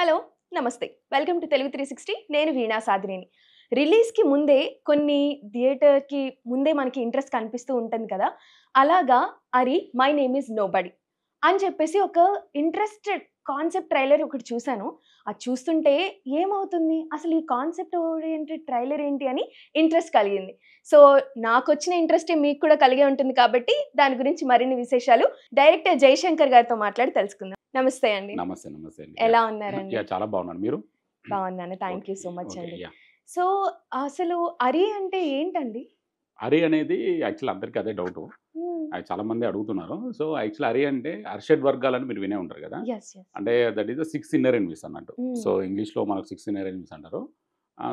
Hello నమస్తే welcome to Telugu 360 నేను వీణా సాదినేని రిలీజ్కి ముందే కొన్ని థియేటర్కి ముందే మనకి ఇంట్రెస్ట్ కనిపిస్తూ ఉంటుంది కదా అలాగా అరి మై నేమ్ ఇస్ నోబడి అని చెప్పేసి ఒక ఇంట్రెస్టెడ్ కాన్సెప్ట్ ట్రైలర్ ఒకటి చూశాను అది చూస్తుంటే ఏమవుతుంది అసలు ఈ కాన్సెప్ట్ ఓరియంటెడ్ ట్రైలర్ ఏంటి అని ఇంట్రెస్ట్ కలిగింది సో నాకు వచ్చిన ఇంట్రెస్ట్ మీకు కూడా కలిగే ఉంటుంది కాబట్టి దాని గురించి మరిన్ని విశేషాలు డైరెక్టర్ జయశంకర్ గారితో మాట్లాడి తెలుసుకుందాం నమస్తే అండి నమస్తే నమస్తే అండి ఎలా ఉన్నారండి చాలా బాగున్నాను మీరు బాగున్నాను thank you so much okay అండి యా సో అసలు అరి అంటే ఏంటండి హరి అనేది యాక్చువల్ అందరికీ అదే డౌట్ అది చాలా మంది అడుగుతున్నారు సో యాక్చువల్ హరి అంటే అర్షడ్ వర్గాలని మీరు వినే ఉంటారు కదా ఎస్ ఎస్ అంటే దట్ ఈస్ 6 ఇన్నర్ ఎనిమీస్ అన్నట్టు సో ఇంగ్లీష్లో మనకు 6 ఇన్నర్ ఎనిమీస్ అంటారు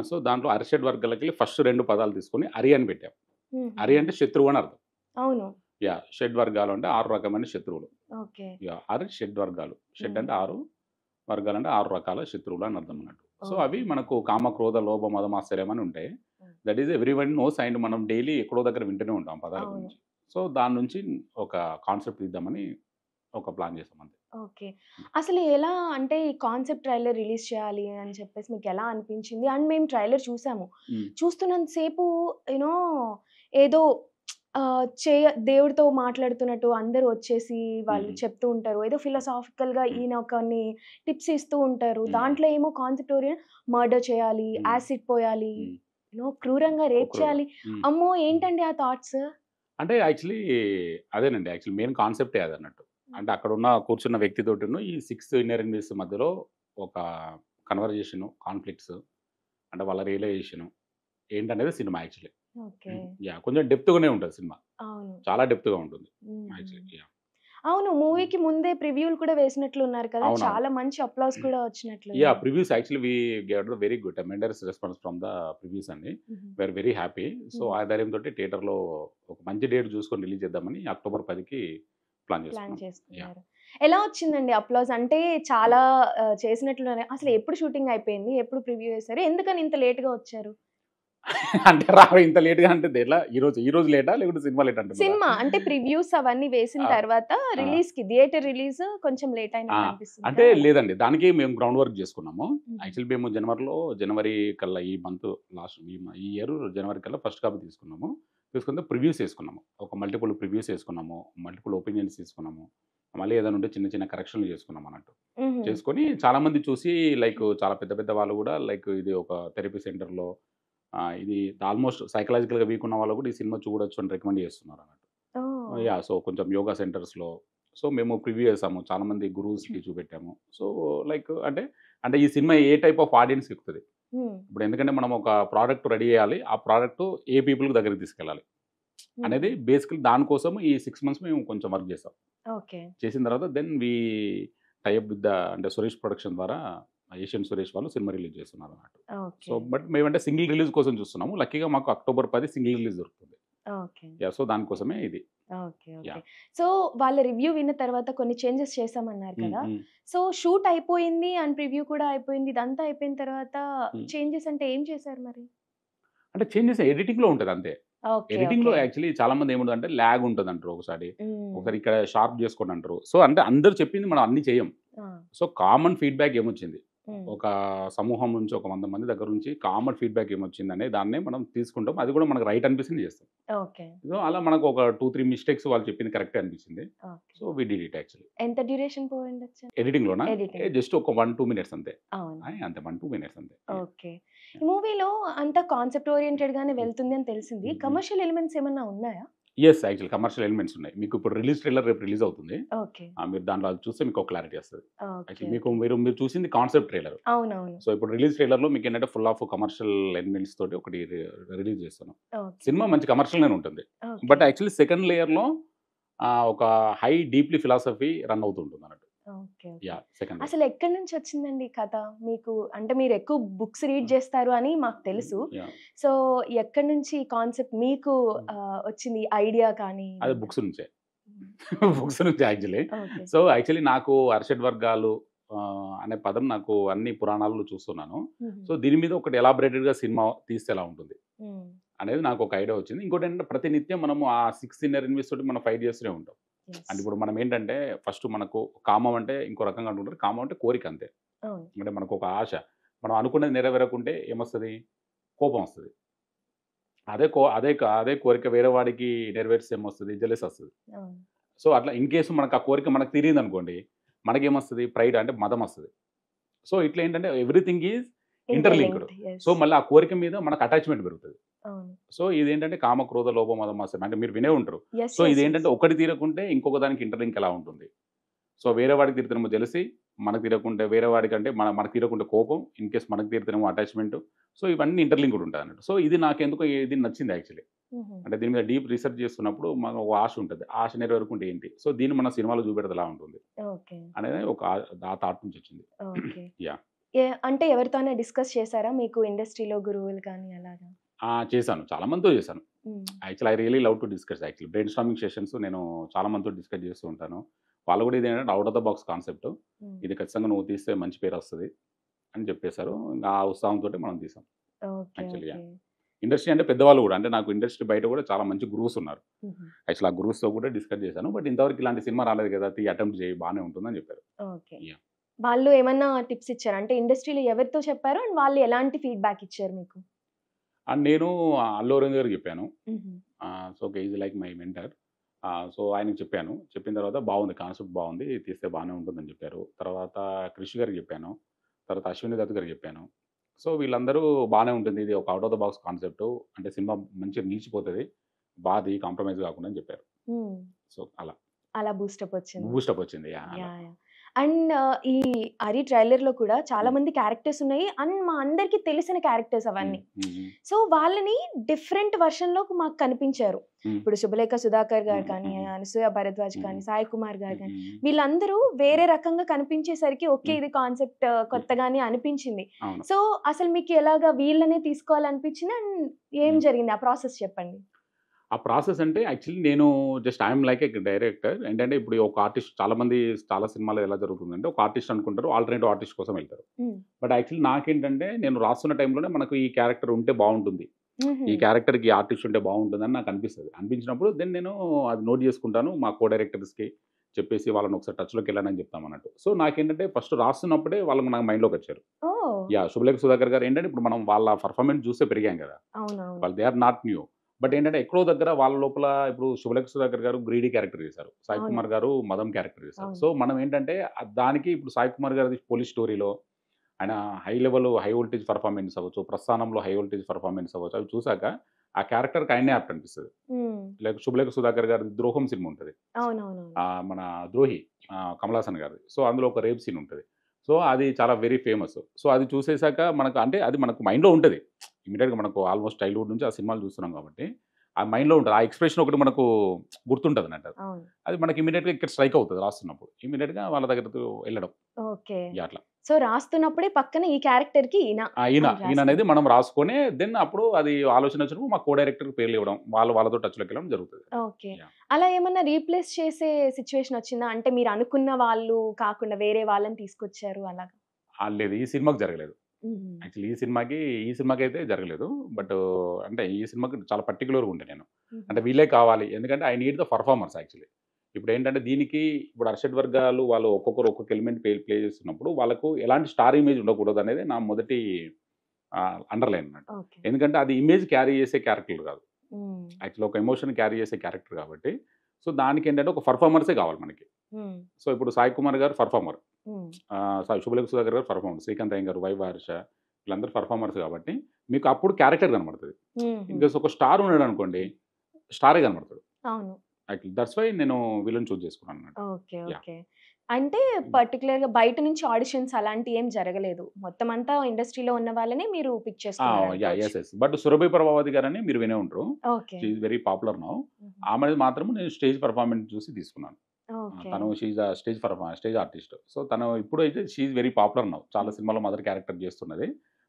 సో దాంట్లో అర్షడ్ వర్గాలకి ఫస్ట్ 2 పదాలు తీసుకొని హరి అని పెట్టాం హరి అంటే శత్రువు అని అర్థం అవును యా షెడ్ వర్గాలు అంటే 6 రకమైన శత్రువులు ఓకే యా హరి షెడ్ వర్గాలు షెడ్ అంటే 6 వర్గాలు అంటే 6 రకాల శత్రువులు అని అర్థం అన్నట్టు సో అవి మనకు కామ క్రోధ లోభ మదం ఆశ్చర్యం అని ఉంటాయి that is every one knows and మనం డైలీ ఎక్కడో దగ్గర వింటూనే ఉంటాం పదాల గురించి సో దాని నుంచి ఒక కాన్సెప్ట్ ఇద్దామని ఒక ప్లాన్ చేసాం అంతే ఓకే అసలు ఎలా అంటే ఈ కాన్సెప్ట్ ట్రైలర్ రిలీజ్ చేయాలి అని చెప్పేసి మీకు ఎలా అనిపించింది అండ్ మేము ట్రైలర్ చూసాము చూస్తున్నంతసేపు యూనో ఏదో దేవుడితో మాట్లాడుతున్నట్టు అందరూ వచ్చేసి వాళ్ళు చెప్తూ ఉంటారు ఏదో ఫిలాసాఫికల్ గా ఈయన కొన్ని టిప్స్ ఇస్తూ ఉంటారు దాంట్లో ఏమో కాన్సెప్ట్ ఓరియెంట్ మర్డర్ చేయాలి యాసిడ్ పోయాలి యూనో క్రూరంగా రేప్ చేయాలి అమ్మో ఏంటండి ఆ థాట్స్ అంటే యాక్చువల్లీ అదేనండి యాక్చువల్లీ మెయిన్ కాన్సెప్టే అది అన్నట్టు అంటే అక్కడ ఉన్న కూర్చున్న వ్యక్తితోటిను ఈ 6 ఇన్నర్ ఎనిమీస్ మధ్యలో ఒక కన్వర్జేషన్ కాన్ఫ్లిక్ట్స్ అంటే వాళ్ళ రియలైజేషన్ ఏంటనేది సినిమా యాక్చువల్లీ యా కొంచెం డెప్త్గానే ఉంటుంది సినిమా చాలా డెప్త్గా ఉంటుంది యాక్చువల్లీ యా అవును మూవీకి ముందే ప్రివ్యూలు కూడా వేసినట్లు ఉన్నారు కదా చాలా మంచి అప్లాస్ కూడా వచ్చినట్లు yeah previews actually we get very good tremendous response from the previews అండి వీఆర్ వెరీ హ్యాపీ సో ఆ ధైర్యంతో థియేటర్లో ఒక మంచి డేట్ చూసుకొని రిలీజ్ చేద్దామని అక్టోబర్ 10కి ప్లాన్ చేసుకున్నారు ఎలా వచ్చిందండి అప్లాస్ అంటే చాలా చేసినట్లు అసలు ఎప్పుడు షూటింగ్ అయిపోయింది ఎప్పుడు ప్రివ్యూ చేశారు ఎందుకని ఇంత లేట్ గా వచ్చారు అంటే ఇంత లేట్ గా అంటే ఈ రోజు లేటా లేకుంటే సినిమా లేట్ అంటే సినిమా అంటే ప్రివ్యూస్ అవన్నీ వేసిన తర్వాత రిలీజ్ కి థియేటర్ రిలీజ్ కొంచెం లేట్ అయినా అంటే లేదండి దానికి మేము గ్రౌండ్ వర్క్ చేసుకున్నాము యాక్చువల్లీ మేము జనవరి కల్లా ఈ మంత్ లాస్ట్ ఈ ఇయర్ జనవరి కల్లా ఫస్ట్ కాపీ తీసుకుంటే ప్రివ్యూస్ వేసుకున్నాము ఒక మల్టిపుల్ ప్రివ్యూస్ వేసుకున్నాము మల్టిపుల్ ఒపీనియన్స్ తీసుకున్నాము మళ్ళీ ఏదైనా ఉంటే చిన్న చిన్న కరెక్షన్లు చేసుకున్నాం అన్నట్టు చేసుకొని చాలా మంది చూసి లైక్ చాలా పెద్ద పెద్ద వాళ్ళు కూడా లైక్ ఇది ఒక థెరపీ సెంటర్లో ఇది ఆల్మోస్ట్ సైకలాజికల్గా వీక్ ఉన్న వాళ్ళు కూడా ఈ సినిమా చూడొచ్చు అని రికమెండ్ చేస్తున్నారు అన్నట్టు యా సో కొంచెం యోగా సెంటర్స్లో సో మేము ప్రివ్యూ చేసాము చాలా మంది గురూస్కి చూపెట్టాము సో లైక్ అంటే ఈ సినిమా ఏ టైప్ ఆఫ్ ఆడియన్స్కి ఎక్కుతుంది ఇప్పుడు ఎందుకంటే మనం ఒక ప్రోడక్ట్ రెడీ చేయాలి ఆ ప్రోడక్ట్ ఏ పీపుల్కి దగ్గరికి తీసుకెళ్ళాలి అనేది బేసికలీ దానికోసం ఈ 6 months మేము కొంచెం వర్క్ చేసాం చేసిన తర్వాత దెన్ వి టైప్ విత్ అంటే సురేష్ ప్రొడక్షన్ ద్వారా ఏషియన్ సురేష్ వాళ్ళు సినిమా రిలీజ్ చేస్తున్నారు అన్నట్టు సో బట్ మేమంటే సింగిల్ రిలీజ్ కోసం చూస్తున్నాము లక్కీగా మాకు అక్టోబర్ 10 సింగిల్ రిలీజ్ దొరుకుతుంది సో దానికోసమే ఇది సో వాళ్ళ రివ్యూ విన్న తర్వాత కొన్ని చేంజెస్ చేసామన్నారు కదా సో షూట్ అయిపోయింది అండ్ ప్రివ్యూ కూడా అయిపోయింది ఇదంతా అయిపోయిన తర్వాత చేంజెస్ అంటే ఏం చేశారు మరి అంటే చేంజెస్ ఎడిటింగ్ లో ఉంటుంది అంతే ఎడిటింగ్ లో యాక్చువల్లీ చాలా మంది ఏముంటుంది అంటే ల్యాగ్ ఉంటుంది అంటారు ఒకసారి ఇక్కడ షార్ప్ చేసుకోండి అంటారు సో అంటే అందరు చెప్పింది మనం అన్ని చేయం సో కామన్ ఫీడ్బ్యాక్ ఏమొచ్చింది ఒక సమూహం నుంచి ఒక 100 మంది దగ్గర నుంచి కామన్ ఫీడ్బ్యాక్ ఏమొచ్చింది అనే దాన్నే మనం తీసుకుంటాం అది కూడా మనకు రైట్ అనిపిస్తుంది చేస్తాం సో అలా మనకు ఒక 2-3 మిస్టేక్స్ వాళ్ళు చెప్పింది కరెక్ట్ అనిపించింది so we did it actually ఎంత డ్యూరేషన్ పోయింది ఎడిటింగ్ లోనా జస్ట్ ఒక 1-2 minutes అంతే అంతే 1-2 minutes అంతే ఓకే ఈ మూవీలో అంత కాన్సెప్ట్ ఓరియంటెడ్ గానే వెళ్తుంది అని తెలిసింది కమర్షియల్ ఎలిమెంట్స్ ఏమన్నా ఉన్నాయా ఎస్ యాక్చువల్ కమర్షియల్ ఎలిమెంట్స్ ఉన్నాయి మీకు ఇప్పుడు రిలీజ్ ట్రైలర్ రేపు రిలీజ్ అవుతుంది మీరు దాంట్లో చూస్తే మీకు ఒక క్లారిటీ వస్తుంది యాక్చువల్లీ మీరు చూసింది కాన్సెప్ట్ ట్రైలర్ సో ఇప్పుడు రిలీజ్ ట్రైలర్ లో మీకు ఏంటంటే ఫుల్ ఆఫ్ కమర్షియల్ ఎలిమెంట్స్ తోటి ఒకటి రిలీజ్ చేస్తాను సినిమా మంచి కమర్షియల్ గానే ఉంటుంది బట్ యాక్చువల్లీ సెకండ్ లేయర్ లో ఒక హై డీప్లీ ఫిలాసఫీ రన్ అవుతుంటుంది అన్నట్టు అసలు ఎక్కడి నుంచి వచ్చిందండి కథ మీకు అంటే మీరు ఎక్కువ బుక్స్ రీడ్ చేస్తారు అని మాకు తెలుసు సో ఎక్కడి నుంచి కాన్సెప్ట్ మీకు వచ్చింది ఐడియా కానీ అది బుక్స్ నుంచే యాక్చువల్లీ సో యాక్చువల్లీ నాకు అర్షడ్ వర్గాలు అనే పదం నాకు అన్ని పురాణాల్లో చూస్తున్నాను సో దీని మీద ఒకటి ఎలాబరేటెడ్ గా సినిమా తీస్తే ఎలా ఉంటుంది అనేది నాకు ఒక ఐడియా వచ్చింది ఇంకోటి ఏంటంటే ప్రతి నిత్యం మనము ఆ 6 ఇన్నర్ ఎనిమీస్ తోటి మనం ఫైట్ చేస్తూనే ఉంటాం అంటే ఇప్పుడు మనం ఏంటంటే ఫస్ట్ మనకు కామం అంటే ఇంకో రకంగా అంటుంటారు కామం అంటే కోరిక అంతే అవును. అంటే మనకు ఒక ఆశ. మనం అనుకున్నది నెరవేరకుంటే ఏమొస్తది? కోపం వస్తది. అదే కోరిక వేరే వాడికి నెరవేరిస్తే ఏమొస్తది? జెలస్ వస్తది. అవును. సో, అట్లా ఇన్ కేస్ మనకు ఆ కోరిక మనకు తీరిందనుకోండి, మనకేమొస్తది? ప్రైడ్ అంటే మదమొస్తది. సో, ఇట్లా ఏంటంటే everything is interlinked. Interlinked. Yes. So, మళ్ళీ ఆ కోరిక మీద మనకు అటాచ్‌మెంట్ పెరుగుతది. అవును. సో, ఇదేంటంటే కామ, క్రోధ, లోభ, మదం, మాత్సర్యం అంటే మీరు వినే ఉంటారు. యెస్. So, yes. ఇదేంటంటే యెస్. ఒకటి తీరకుంటే ఇంకొక దానికి ఇంటర్‌లింక్ ఎలా ఉంటుంది? సో, వేరే వాడికి తీరితేనేమో జెలసీ, మనకు తీరకుంటే వేరే వాడికంటే మనకు తీరకుంటే కోపం, ఇన్ కేస్ మనకు తీరితేనేమో అటాచ్‌మెంట్. సో, ఇవన్నీ ఇంటర్‌లింక్డ్ ఉంటాయన్నట్టు. సో, ఇది నాకెందుకో ఇది నచ్చింది యాక్చువల్లీ. హుహు. అంటే దీని మీద డీప్ రీసెర్చ్ చేస్తున్నప్పుడు మనకు ఒక ఆశ ఉంటది. ఆ ఆశ నెరవేరుకుంటే ఏంటి? సో, దీన్ని మన సినిమాలో చూపెడితే ఎలా ఉంటుంది? ఓకే. అనేది ఒక ఆ థాట్ నుంచి వచ్చింది. ఓకే. యాహ్! అంటే ఎవరితోనా డిస్కస్ చేసారా? మీకు ఇండస్ట్రీలో గురువులు కానీ అలాగా? చేశాను. చాలా మందితో చేశాను. హ్మ్. Actually I really love to discuss actually. Brain storming sessions నేను చాలా మందితో డిస్కస్ చేస్తూ ఉంటాను. వాళ్ళు కూడా ఇదేంటంటే out of the box concept. హ్మ్. ఇది ఖచ్చితంగా నువ్వు తీస్తే మంచి పేరొస్తది అని చెప్పేసారు. ఇంకా ఆ ఉత్సాహంతోటి మనం తీసాం. Okay. Actually okay. Yeah! Industry అంటే పెద్దవాళ్ళు కూడా అంటే నాకు ఇండస్ట్రీ బయట కూడా చాలా మంచి గురువుస్ ఉన్నారు. హుహు. యాక్చువల్లీ ఆ గురువుస్‌తో కూడా డిస్కస్ చేశాను. బట్ ఇంతవరకు ఇలాంటి సినిమా రాలేదు కదా! అటెంప్ట్ చేయి బానే ఉంటుందని చెప్పారు. ఓకే. యాహ్! వాళ్ళు ఏమన్నా టిప్స్ ఇచ్చారా? అంటే ఇండస్ట్రీలో ఎవరితో చెప్పారు? అండ్ వాళ్ళు ఎలాంటి ఫీడ్‌బ్యాక్ ఇచ్చారు మీకు? అండ్ నేను అల్లు అరవింద్ గారికి చెప్పాను. హుహు. So, okay. Is like my mentor. So, ఆయనకి చెప్పాను. చెప్పిన తర్వాత బావుంది. కాన్సెప్ట్ బావుంది. తీస్తే బానే ఉంటుందని చెప్పారు. తర్వాత క్రిష్ గారికి చెప్పాను. తర్వాత అశ్విని దత్ గారికి చెప్పాను. సో, వీళ్ళందరూ బానే ఉంటుంది. ఇది ఒక out of the box concept. అంటే సినిమా మంచిగా నిలిచిపోతది. కాంప్రమైజ్ కాకుండా అని చెప్పారు. హ్మ్. సో, అలా అలా బూస్టప్ వచ్చింది. బూస్టప్ వచ్చింది. యాహ్! అలా. యాహ్! యాహ్! అండ్ ఈ 'అరి' ట్రైలర్‌లో కూడా చాలా హ్మ్. మంది క్యారెక్టర్స్ ఉన్నాయి. అండ్ మా అందరికి తెలిసిన క్యారెక్టర్స్ హ్మ్. అవన్నీ. హ్మ్. హ్మ్. సో, వాళ్ళని డిఫరెంట్ వెర్షన్‌లో మాకు కనిపించారు. హ్మ్. ఇప్పుడు 'శుభలేఖ సుధాకర్' గారు హ్మ్. కానీ, హ్మ్. 'అనసూయ భరద్వాజ్' హ్మ్. కానీ, 'సాయి కుమార్' గారు హ్మ్. కానీ హ్మ్. వీళ్ళందరూ వేరే రకంగా కనిపించేసరికి ఓకే. హ్మ్. ఇది కాన్సెప్ట్ కొత్తగానే అనిపించింది. అవును. సో, అసలు మీకు ఎలాగా వీళ్ళనే తీసుకోవాలనిపించింది? అండ్ ఏం హ్మ్. జరిగింది? ఆ ప్రాసెస్ చెప్పండి. ఆ ప్రాసెస్ అంటే యాక్చువల్లీ నేను just I am like a director. ఏంటంటే ఇప్పుడు ఒక ఆర్టిస్ట్ చాలామంది చాలా సినిమాలో ఎలా జరుగుతుందంటే ఒక ఆర్టిస్ట్ అనుకుంటారు. ఆల్టర్‌నేటివ్ ఆర్టిస్ట్ కోసం వెళ్తారు. హ్మ్. బట్ యాక్చువల్లీ నాకేంటంటే నేను రాస్తున్న టైంలోనే మనకు ఈ క్యారెక్టర్ ఉంటే బావుంటుంది. హుహు. ఈ క్యారెక్టర్‌కి ఆర్టిస్ట్ ఉంటే బావుంటుందని నాకు అనిపిస్తది. అనిపించినప్పుడు దెన్ నేను అది నోట్ చేసుకుంటాను. మా కో డైరెక్టర్స్‌కి చెప్పేసి వాళ్ళని ఒకసారి టచ్‌లోకెళ్ళండి చెప్తామన్నట్టు. సో, నాకేంటంటే ఫస్ట్ రాస్తున్నప్పుడే వాళ్ళు నా మైండ్‌లోకొచ్చారు. ఓహ్! యాహ్! 'శుభలేఖ సుధాకర్' గారు ఏంటంటే ఇప్పుడు మనం వాళ్ళ పెర్ఫార్మెన్స్ చూసే పెరిగాం గదా! అవునవును. వాళ్ళు they are not new. But ఏంటంటే ఎక్కడో దగ్గర వాళ్ళ లోపల ఇప్పుడు 'శుభలేఖ సుధాకర్' గారు గ్రీడీ క్యారెక్టర్ చేశారు. 'సాయి అవును. కుమార్' గారు మదం క్యారెక్టర్ చేశారు. అవును. సో, మనం ఏంటంటే దానికి ఇప్పుడు 'సాయి కుమార్' గారిది పోలీస్ స్టోరీలో ఆయన high level high voltage performance అవ్వచ్చు, ప్రస్థానంలో హై వోల్టేజ్ పెర్ఫార్మెన్స్ అవ్వచ్చు. అవి చూసాక ఆ క్యారెక్టర్‌కి ఆయన్నే యాప్ట్ అనిపిస్తది. హ్మ్. లైక్ 'శుభలేఖ సుధాకర్' గారిది 'ద్రోహం' సినిమా ఉంటది. అవునవునవును. మన 'ద్రోహి' కమల్ హాసన్ గారిది. సో, అందులో ఒక రేప్ సీన్ ఉంటది. సో, అది చాలా వెరీ ఫేమస్. సో, అది చూసేసాక మనకు అంటే అది మనకు మైండ్‌లో ఉంటది. ఇమ్మీడియేట్‌గా మనకు ఆల్‌మోస్ట్ చైల్డ్‌హుడ్ నుంచి ఆ సినిమాలు చూస్తున్నాం కాబట్టి, ఆ మైండ్‌లో ఉంటది. ఆ ఎక్స్‌ప్రెషన్ ఒకటి మనకు గుర్తుంటదన్నట్టు. అవును. అది మనకి ఇమ్మీడియేట్‌గా ఇక్కడ స్ట్రైక్ అవుతది రాస్తున్నప్పుడు. ఇమ్మీడియేట్‌గా వాళ్ళ దగ్గరకు ఎళ్ళడం. ఓకే. యాహ్! అట్లా. సో, రాస్తున్నప్పుడే పక్కన ఈ క్యారెక్టర్‌కి ఈయన అని ఈయననేది రాసుకున్నారు. మనం రాసుకొని దెన్ అప్పుడు అది ఆలోచన వచ్చినప్పుడు మా కో డైరెక్టర్‌కి పేర్లివ్వడం. వాళ్ళతో టచ్‌లోకి వెళ్ళడం జరుగుతది. ఓకే. యాహ్! అలా ఏమన్నా రీప్లేస్ చేసే సిట్యుయేషన్ వచ్చిందా? అంటే మీరు అనుకున్న వాళ్ళు కాకుండా వేరే వాళ్ళని తీసుకొచ్చారు అలాగా? లేదు. ఈ సినిమాకి జరగలేదు. హుహు. యాక్చువల్లీ ఈ సినిమాకైతే జరగలేదు. బట్ అంటే ఈ సినిమాకి చాలా పర్టిక్యులర్‌గా ఉండే నేను. హుహు. అంటే వీళ్ళే కావాలి. ఎందుకంటే I need the performers actually. ఇప్పుడేంటంటే దీనికి ఇప్పుడు అర్షడ్ వర్గాలు వాళ్ళు ఒక్కొక్కరు ఒక్కొక్క ఎలిమెంట్ ప్లే చేస్తున్నప్పుడు వాళ్ళకు ఎలాంటి స్టార్ ఇమేజ్ ఉండకూడదనేది నా మొదటి అండర్‌లైన్ అన్నట్టు. ఓకే. ఎందుకంటే అది ఇమేజ్ క్యారీ చేసే క్యారెక్టర్‌లు కాదు. హ్మ్. యాక్చువల్లీ ఒక ఎమోషన్ క్యారీ చేసే క్యారెక్టర్ కాబట్టి, సో దానికేంటంటే ఒక పెర్ఫార్మర్సే కావాలి మనకి. హ్మ్. సో ఇప్పుడు 'సాయి కుమార్' గారు పెర్ఫార్మర్. హ్మ్. 'శుభలేఖ సుధాకర్' గారు పెర్ఫార్మర్. 'శ్రీకాంత్ అయ్యంగార్', 'వై హర్ష' వీళ్ళందరూ పెర్ఫార్మర్స్ కాబట్టి, మీకు అప్పుడు క్యారెక్టర్ కనబడతది. హుహు. ఇన్‌కేస్ ఒక స్టార్ ఉన్నాడనుకోండి, స్టారే కనబడతాడు. అవును. యాక్చువల్లీ దట్స్ వై నేను వీళ్ళని చూజ్ చేసుకున్నానన్నట్టు. ఓకే. యాహ్! ఓకే. అంటే పర్టిక్యులర్‌గా బయట నుంచి ఆడిషన్స్ అలాంటియేం జరగలేదు. మొత్తం అంతా ఇండస్ట్రీలో ఉన్న వాళ్ళనే మీరు పిక్ ఆ! యాహ్! చేసుకున్నారనుకోవచ్చు. యెస్. బట్ 'సురభి ప్రభావతి' గారని మీరు వినే ఉంటారు. Okay. She is very popular now. హుహు. ఆమెది మాత్రం నేను స్టేజ్ పెర్ఫార్మన్స్ చూసి తీసుకున్నాను. ఓకే. తను she is stage artist. So, తను ఇప్పుడైతే she is very popular now. చాలా హ్మ్. సినిమాలో మదర్ క్యారెక్టర్ చేస్తున్నది.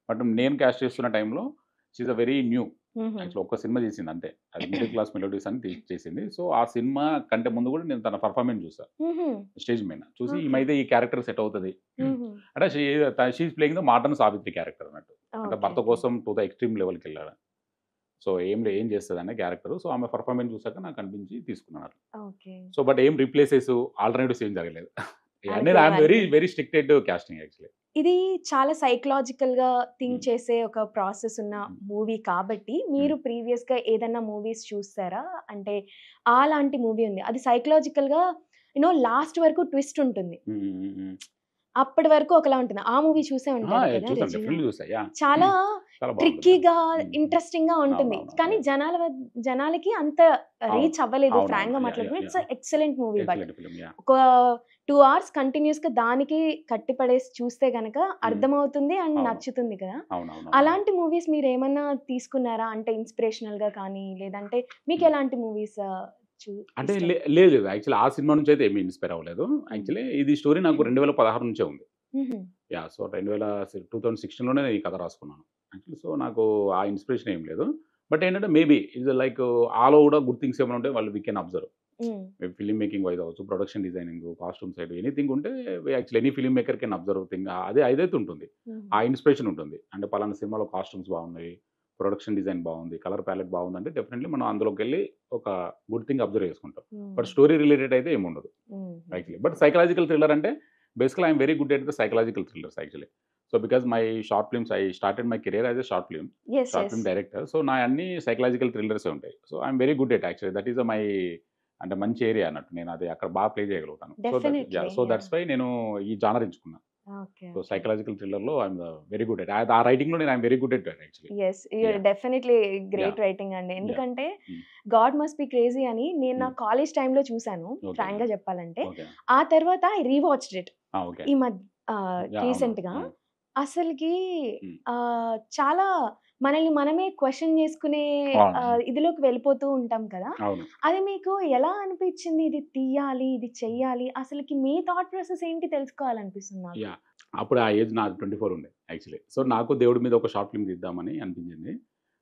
బట్ నేను కాస్ట్ చేస్తున్న టైంలో షీ ఈస్ వెరీ న్యూ. హుహు. యాక్చువల్లీ ఒక్క సినిమా చేసింది అంతే. అది 'మిడిల్ క్లాస్ మెలోడీస్' అని చేసింది. సో, ఆ సినిమా కంటే ముందు కూడా నేను తన పెర్ఫార్మన్స్ చూసా. హుహు. స్టేజ్ మీద. చూసి ఓకే. ఈమైతే ఈ క్యారెక్టర్ సెట్ అవుతది. హుహు. అంటే she is playing the modern Savitri character అన్నట్టు. అంటే ఓకే. భర్త ఓకే. కోసం టు ద ఎక్స్‌ట్రీమ్ లెవెల్‌కెళ్ళాడు. సో, ఏం చేస్తదనే క్యారెక్టర్. సో, ఆమె పెర్ఫార్మన్స్ చూసాక నాకు అనిపించి తీసుకున్నాను. ఓకే. సో, బట్ ఏం రీప్లేసెస్, ఆల్టర్‌నేటివ్స్ ఏం జరగలేదు. అన్నీ ఐ అట్లేం యామ్ వెరీ, అనిపియలే. Very strict casting actually. ఇది చాలా సైకలాజికల్‌గా థింక్ హ్మ్. చేసే ఒక ప్రాసెస్ ఉన్న హ్మ్. మూవీ కాబట్టి, మీరు ప్రీవియస్‌గా ఏదన్నా మూవీస్ చూసారా? అంటే అలాంటి మూవీ ఉంది. అది సైకలాజికల్‌గా లాస్ట్ వరకు ట్విస్ట్ ఉంటుంది. హ్మ్. హ్మ్. హ్మ్. అప్పటి వరకు ఒకలా ఉంటుంది. ఆ మూవీ చూసే ఉంటారు కదా! చూసాను. 'రెజీనా'. డెఫినెట్‌లీ చూసా. యాహ్! చాలా చాలా బాగుంటుంది. ట్రిక్కీగా, హ్మ్. ఇంట్రెస్టింగ్‌గా ఉంటుంది. అవునవును. కానీ యాహ్! జనాలకి అంత అవును. రీచ్ అవ్వలేదు. అవునవును. ఫ్రాంక్‌గా యాహ్! యాహ్! మాట్లాడుకుంటే it's yeah! Excellent movie. But excellent film. Yeah! ఒక 2 అవర్స్ కంటిన్యూయస్‌గా దానికి కట్టిపడేసి చూస్తే గనక హ్మ్. అర్థమవుతుంది అండ్ అవును. నచ్చుతుంది కదా! అవునవునవును. అలాంటి మూవీస్ మీరేమన్నా తీసుకున్నారా? అంటే ఇన్‌స్పిరేషనల్‌గా కానీ, లేదంటే హ్మ్. మీకెలాంటి మూవీస్ అంటే ఇష్టం? లేదు లేదు. యాక్చువల్లీ ఆ సినిమా నుంచి అయితే ఏమి ఇన్‌స్పైర్ అవ్వలేదు. హ్మ్. యాక్చువల్లీ ఇది స్టోరీ నాకు 2016 నుంచే ఉంది. హుహు. యాహ్! సో, 2016లోనే ఈ కథ రాసుకున్నాను. యాక్చువల్లీ సో, నాకు ఆ ఇన్‌స్పిరేషన్ ఏం లేదు. బట్ ఏంటంటే మేబీ ఇది లైక్ ఆలో కూడా గుడ్ థింగ్స్ ఏమైనా ఉంటే వాళ్ళు we can observe. Hmm. Maybe film making wise అవ్వచ్చు, production designing, costume side anything ఉంటే actually any film maker can observe thing. అదే అదైతే ఉంటుంది. హుహు. ఆ ఇన్‌స్పిరేషన్ ఉంటుంది. అంటే పలానా సినిమాలో కాస్ట్యూమ్స్ బాగున్నాయి, ప్రొడక్షన్ డిజైన్ బాగుంది, కలర్ ప్యాలెట్ బాగుందంటే డెఫినెట్‌లీ మనం అందులోకెళ్ళి ఒక గుడ్ థింగ్ అబ్జర్వ్ చేసుకుంటాం. హ్మ్. బట్ స్టోరీ రిలేటెడ్ అయితే ఏముండదు హుహు. యాక్చువల్లీ. బట్ సైకలాజికల్ థ్రిల్లర్ అంటే basically I am very good at the psychological thrillers actually. So, because my short films I started my career as a yes. Short yes. Film director. So, నా అన్ని సైకలాజికల్ థ్రిల్లర్సే ఉంటాయి. So, I am very good at actually. That is my అంటే మంచి area అన్నట్టు. నేను అది అక్కడ బాగా ప్లే చేయగలుగుతాను. Definitely. So, yeah! That's why నేను ఈ జానర్ ఎంచుకున్నా. ఓకే. So, okay. సైకలాజికల్ థ్రిల్లర్‌లో I am very good at. ఆ రైటింగ్‌లో నేను I am very good at actually. Yes. Your yeah! Definitely yeah! Great writing అండి. యాహ్! ఎందుకంటే hmm. 'God must be crazy' అని నేను నా హ్మ్. కాలేజ్ టైమ్‌లో చూసాను. ఓకే. ఫ్రాంక్‌గా చెప్పాలంటే. ఓకే. ఆ తర్వాత ఐ రీవాచ్డ్ ఇట్. ఓకే. ఈ యాహ్! అవునవును. రీసెంట్‌గా. అవును. అసలకి హ్మ్. చాలా మనల్ని మనమే క్వెషన్ చేసుకునే అవును. ఇదిలోకి వెళ్ళిపోతూ ఉంటాం కదా! అవును. అది మీకు ఎలా అనిపించింది? ఇది తీయాలి, ఇది చెయ్యాలి. అసలకి మీ థాట్ ప్రాసెస్ ఏంటి తెలుసుకోవాలనిపిస్తుంది నాకు. యాహ్! అప్పుడు ఆ ఏజ్ నాది 24 ఉండే యాక్చువల్లీ. సో, హ్మ్. నాకు దేవుడి మీద ఒక షార్ట్ ఫిల్మ్ తీద్దామని అనిపించింది.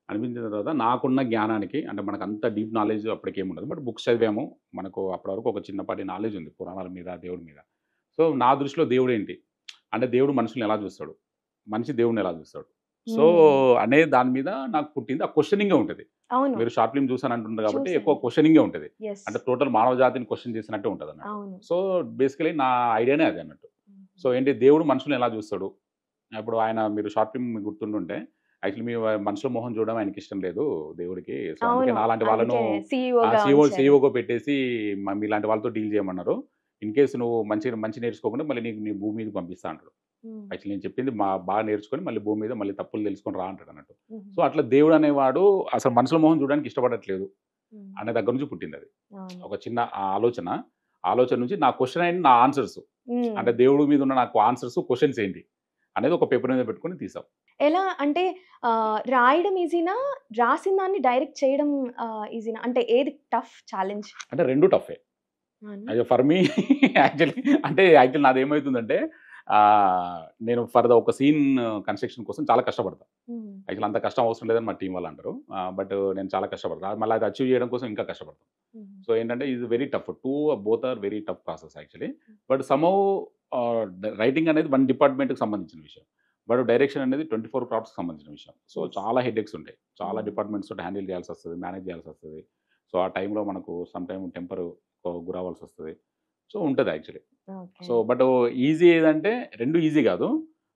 అనిపించిన తర్వాత నాకున్న జ్ఞానానికి అంటే మనకంత డీప్ నాలెడ్జ్ అప్పటికేముండదు. బట్ బుక్స్ చదివాము. మనకు అప్పటి వరకు ఒక చిన్నపాటి నాలెడ్జ్ ఉంది పురాణాల మీద, దేవుడి మీద. సో, నా దృష్టిలో దేవుడేంటి? అంటే దేవుడు మనుషుల్ని ఎలా చూస్తాడు? మనిషి దేవుడిని ఎలా చూస్తాడు? సో, హ్మ్. అనే దాని మీద నాకు పుట్టింది. ఆ క్వెషనింగే ఉంటది. అవును. మీరు షార్ట్ ఫిల్మ్ చూసానంటున్నారు కాబట్టి ఎక్కువ చూసాను. క్వెషనింగే ఉంటది. యెస్. అంటే టోటల్ మానవ జాతిని క్వెషన్ చేసినట్టే ఉంటదన్నట్టు. అవును. సో, బేసికల్లీ నా ఐడియానే అది అన్నట్టు. హుహు. సో, ఏంటి దేవుడు మనుషుల్ని ఎలా చూస్తాడు? ఇప్పుడు ఆయన మీరు షార్ట్ ఫిల్మ్ మీకు గుర్తుండుంటే యాక్చువల్లీ మీ మనుషుల మొహం చూడడం ఆయనకిష్టం లేదు దేవుడికి. సో, అందుకే అవును. నాలాంటి వాళ్ళను అందుకే సీఈఓగా ఉంచారు. సీఈఓగా పెట్టేసి మీలాంటి వాళ్ళతో డీల్ చేయమన్నారు. ఇన్ కేస్ నువ్వు మంచి నేర్చుకోకుండా మళ్ళీ నీకు నీ భూమి మీదకి పంపిస్తా అంటాడు. హ్మ్. యాక్చువల్లీ నేను చెప్పింది బాగా నేర్చుకొని మళ్ళీ భూమి మీద మళ్ళీ తప్పులు తెలుసుకొని రా అంటాడన్నట్టు. హుహు. సో, అట్లా దేవుడు అనేవాడు అసలు మనుషుల మొహం చూడడానికి ఇష్టపడట్లేదు హ్మ్. అనే దగ్గర నుంచి పుట్టిందది. అవును. ఒక చిన్న ఆలోచన. ఆలోచన నుంచి నా క్వెషన్ అండ్ నా ఆన్సర్స్. హ్మ్. అంటే దేవుడి మీద ఉన్న నాకు ఆన్సర్స్, క్వెషన్స్ ఏంటి? అనేది ఒక పేపర్ మీద పెట్టుకొని తీసాం. ఎలా అంటే రాయడం ఈజీనా? రాసిన దాన్ని డైరెక్ట్ చేయడం ఈజీనా? అంటే ఏది టఫ్ ఛాలెంజ్? అంటే 2 టఫే. అవునా? అయ్యో! ఫర్ మీ యాక్చువల్లీ నాదేమైతుందంటే నేను ఫర్ ఒక సీన్ కన్‌స్ట్రక్షన్ కోసం చాలా కష్టపడతా. హ్మ్. యాక్చువల్లీ అంత కష్టం అవసరం లేదని మా టీమ్ వాళ్ళు అంటారు. బట్ నేను చాలా కష్టపడతా. మళ్ళీ అది అచీవ్ చేయడం కోసం ఇంకా కష్టపడతా. హుహు. సో, ఏంటంటే ఇది very tough. Both are very tough process actually. But somehow writing అనేది వన్ డిపార్ట్‌మెంట్‌కి సంబంధించిన విషయం. బట్ డైరెక్షన్ అనేది 24 క్రాఫ్ట్స్‌కి సంబంధించిన విషయం. So, yes. చాలా హెడేక్స్ ఉంటాయి. చాలా హ్మ్. డిపార్ట్‌మెంట్స్ తోటి హ్యాండిల్ చేయాల్సొస్తది. మేనేజ్ చేయాల్సొస్తది. సో, ఆ టైంలో మనకు సమ్ టైమ్ టెంపర్ గురవ్వాల్సొస్తది. సో, ఉంటది యాక్చువల్లీ. ఓకే. సో, ఈజీ ఏదంటే 2 ఈజీ గాదు.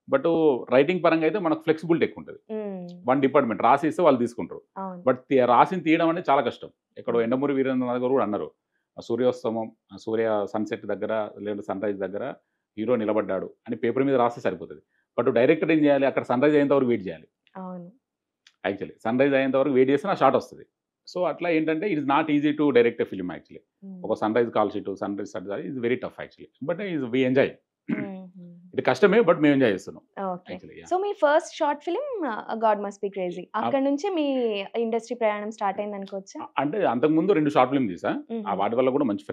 బట్ రైటింగ్ పరంగా అయితే మనకు ఫ్లెక్సిబిలిటీ ఎక్కువుంటది. హ్మ్. వన్ డిపార్ట్‌మెంట్ రాసిస్తే వాళ్ళు తీసుకుంటారు. అవును. బట్ రాసింది తీయడం అనేది చాలా కష్టం. ఎక్కడో హ్మ్. 'యండమూరి వీరేంద్రనాథ్' గారు గూడా అన్నారు. సూర్యాస్తమం, సూర్య సన్‌సెట్ దగ్గర లేదా సన్‌రైజ్ దగ్గర హీరో నిలబడ్డాడు అని పేపర్ మీద రాస్తే సరిపోతది. బట్ డైరెక్టర్ ఏం జేయాలి? అక్కడ సన్‌రైజ్ అయ్యేంత వరకు వెయిట్ జేయాలి. అవును. యాక్చువల్లీ. సన్‌రైజ్ అయ్యేంత వరకు వెయిట్ చేస్తేనే ఆ షాట్ వస్తది. సో, అట్లా ఏంటంటే it is not easy to direct a film actually. Hmm. ఒక sunrise call sheet, sunrise is very tough actually. But we enjoy. హుహు. ఇది కష్టమే బట్ మేము ఎంజాయ్ చేస్తున్నాం. ఓకే. Actually yeah! సో, మీ first short film 'god must be crazy.' Up అక్కడి నుంచి మీ industry ప్రయాణం స్టార్ట్ అయిందనుకోవచ్చా? అంటే అంతకుముందు 2 షార్ట్ ఫిల్మ్ తీసా. హుహు. వాటి వల్ల కూడా మంచి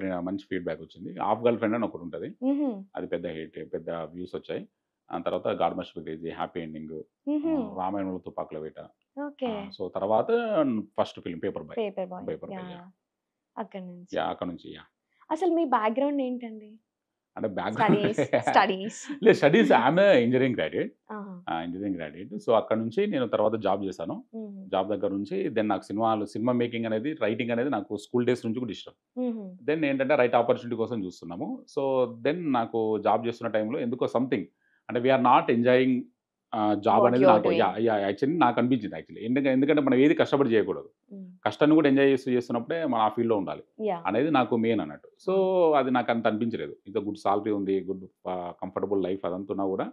ఫీడ్‌బ్యాక్ వచ్చింది. 'హాఫ్ గర్ల్ ఫ్రెండ్' అని ఒకటుంటది. హుహు. అది పెద్ద హిట్. పెద్ద వ్యూస్ వచ్చాయి. ఆ తర్వాత 'god must be crazy', happy ending, హుహు. 'రామాయణంలో తుపాకుల వేట'. ఓకే. సో, తర్వాత first film 'paper boy'. 'Paper boy.' 'Paper boy' yeah! Yeah! అక్కడి నుంచి. అక్కడి నుంచి అసలు మీ బ్యాక్‌గ్రౌండ్ ఏంటండి? అంటే బ్యాక్‌గ్రౌండ్ స్టడీస్. లేదు studies I am engineering graduate. ఆహా! Engineering graduate. సో, అక్కడి నుంచి నేను తర్వాత జాబ్ చేశాను. హుహు. జాబ్ దగ్గర నుంచి దెన్ నాకు సినిమా మేకింగ్ అనేది, రైటింగ్ అనేది నాకు స్కూల్ డేస్ నుంచి కూడా ఇష్టం. హుహు. దెన్ ఏంటంటే రైట్ ఆపర్చునిటీ కోసం చూస్తున్నాము. సో, దెన్ నాకు జాబ్ చేస్తున్న టైంలో ఎందుకో సంథింగ్ అంటే we're not enjoying job What అనేది you're నాకు doing. యాక్చువల్లీ నాకు అనిపించింది యాక్చువల్లీ. ఎందుకంటే మనం ఏది కష్టపడి చేయకూడదు, కష్టాన్ని కూడా ఎంజాయ్ చేస్తున్నప్పుడే మనం ఆ ఫీల్డ్లో ఉండాలి యా అనేది నాకు మెయిన్ అన్నట్టు. సో అది నాకు అంత అనిపించలేదు. ఇంత గుడ్ సాలరీ ఉంది, గుడ్ కంఫర్టబుల్ లైఫ్ అదంతా ఉన్నా కూడా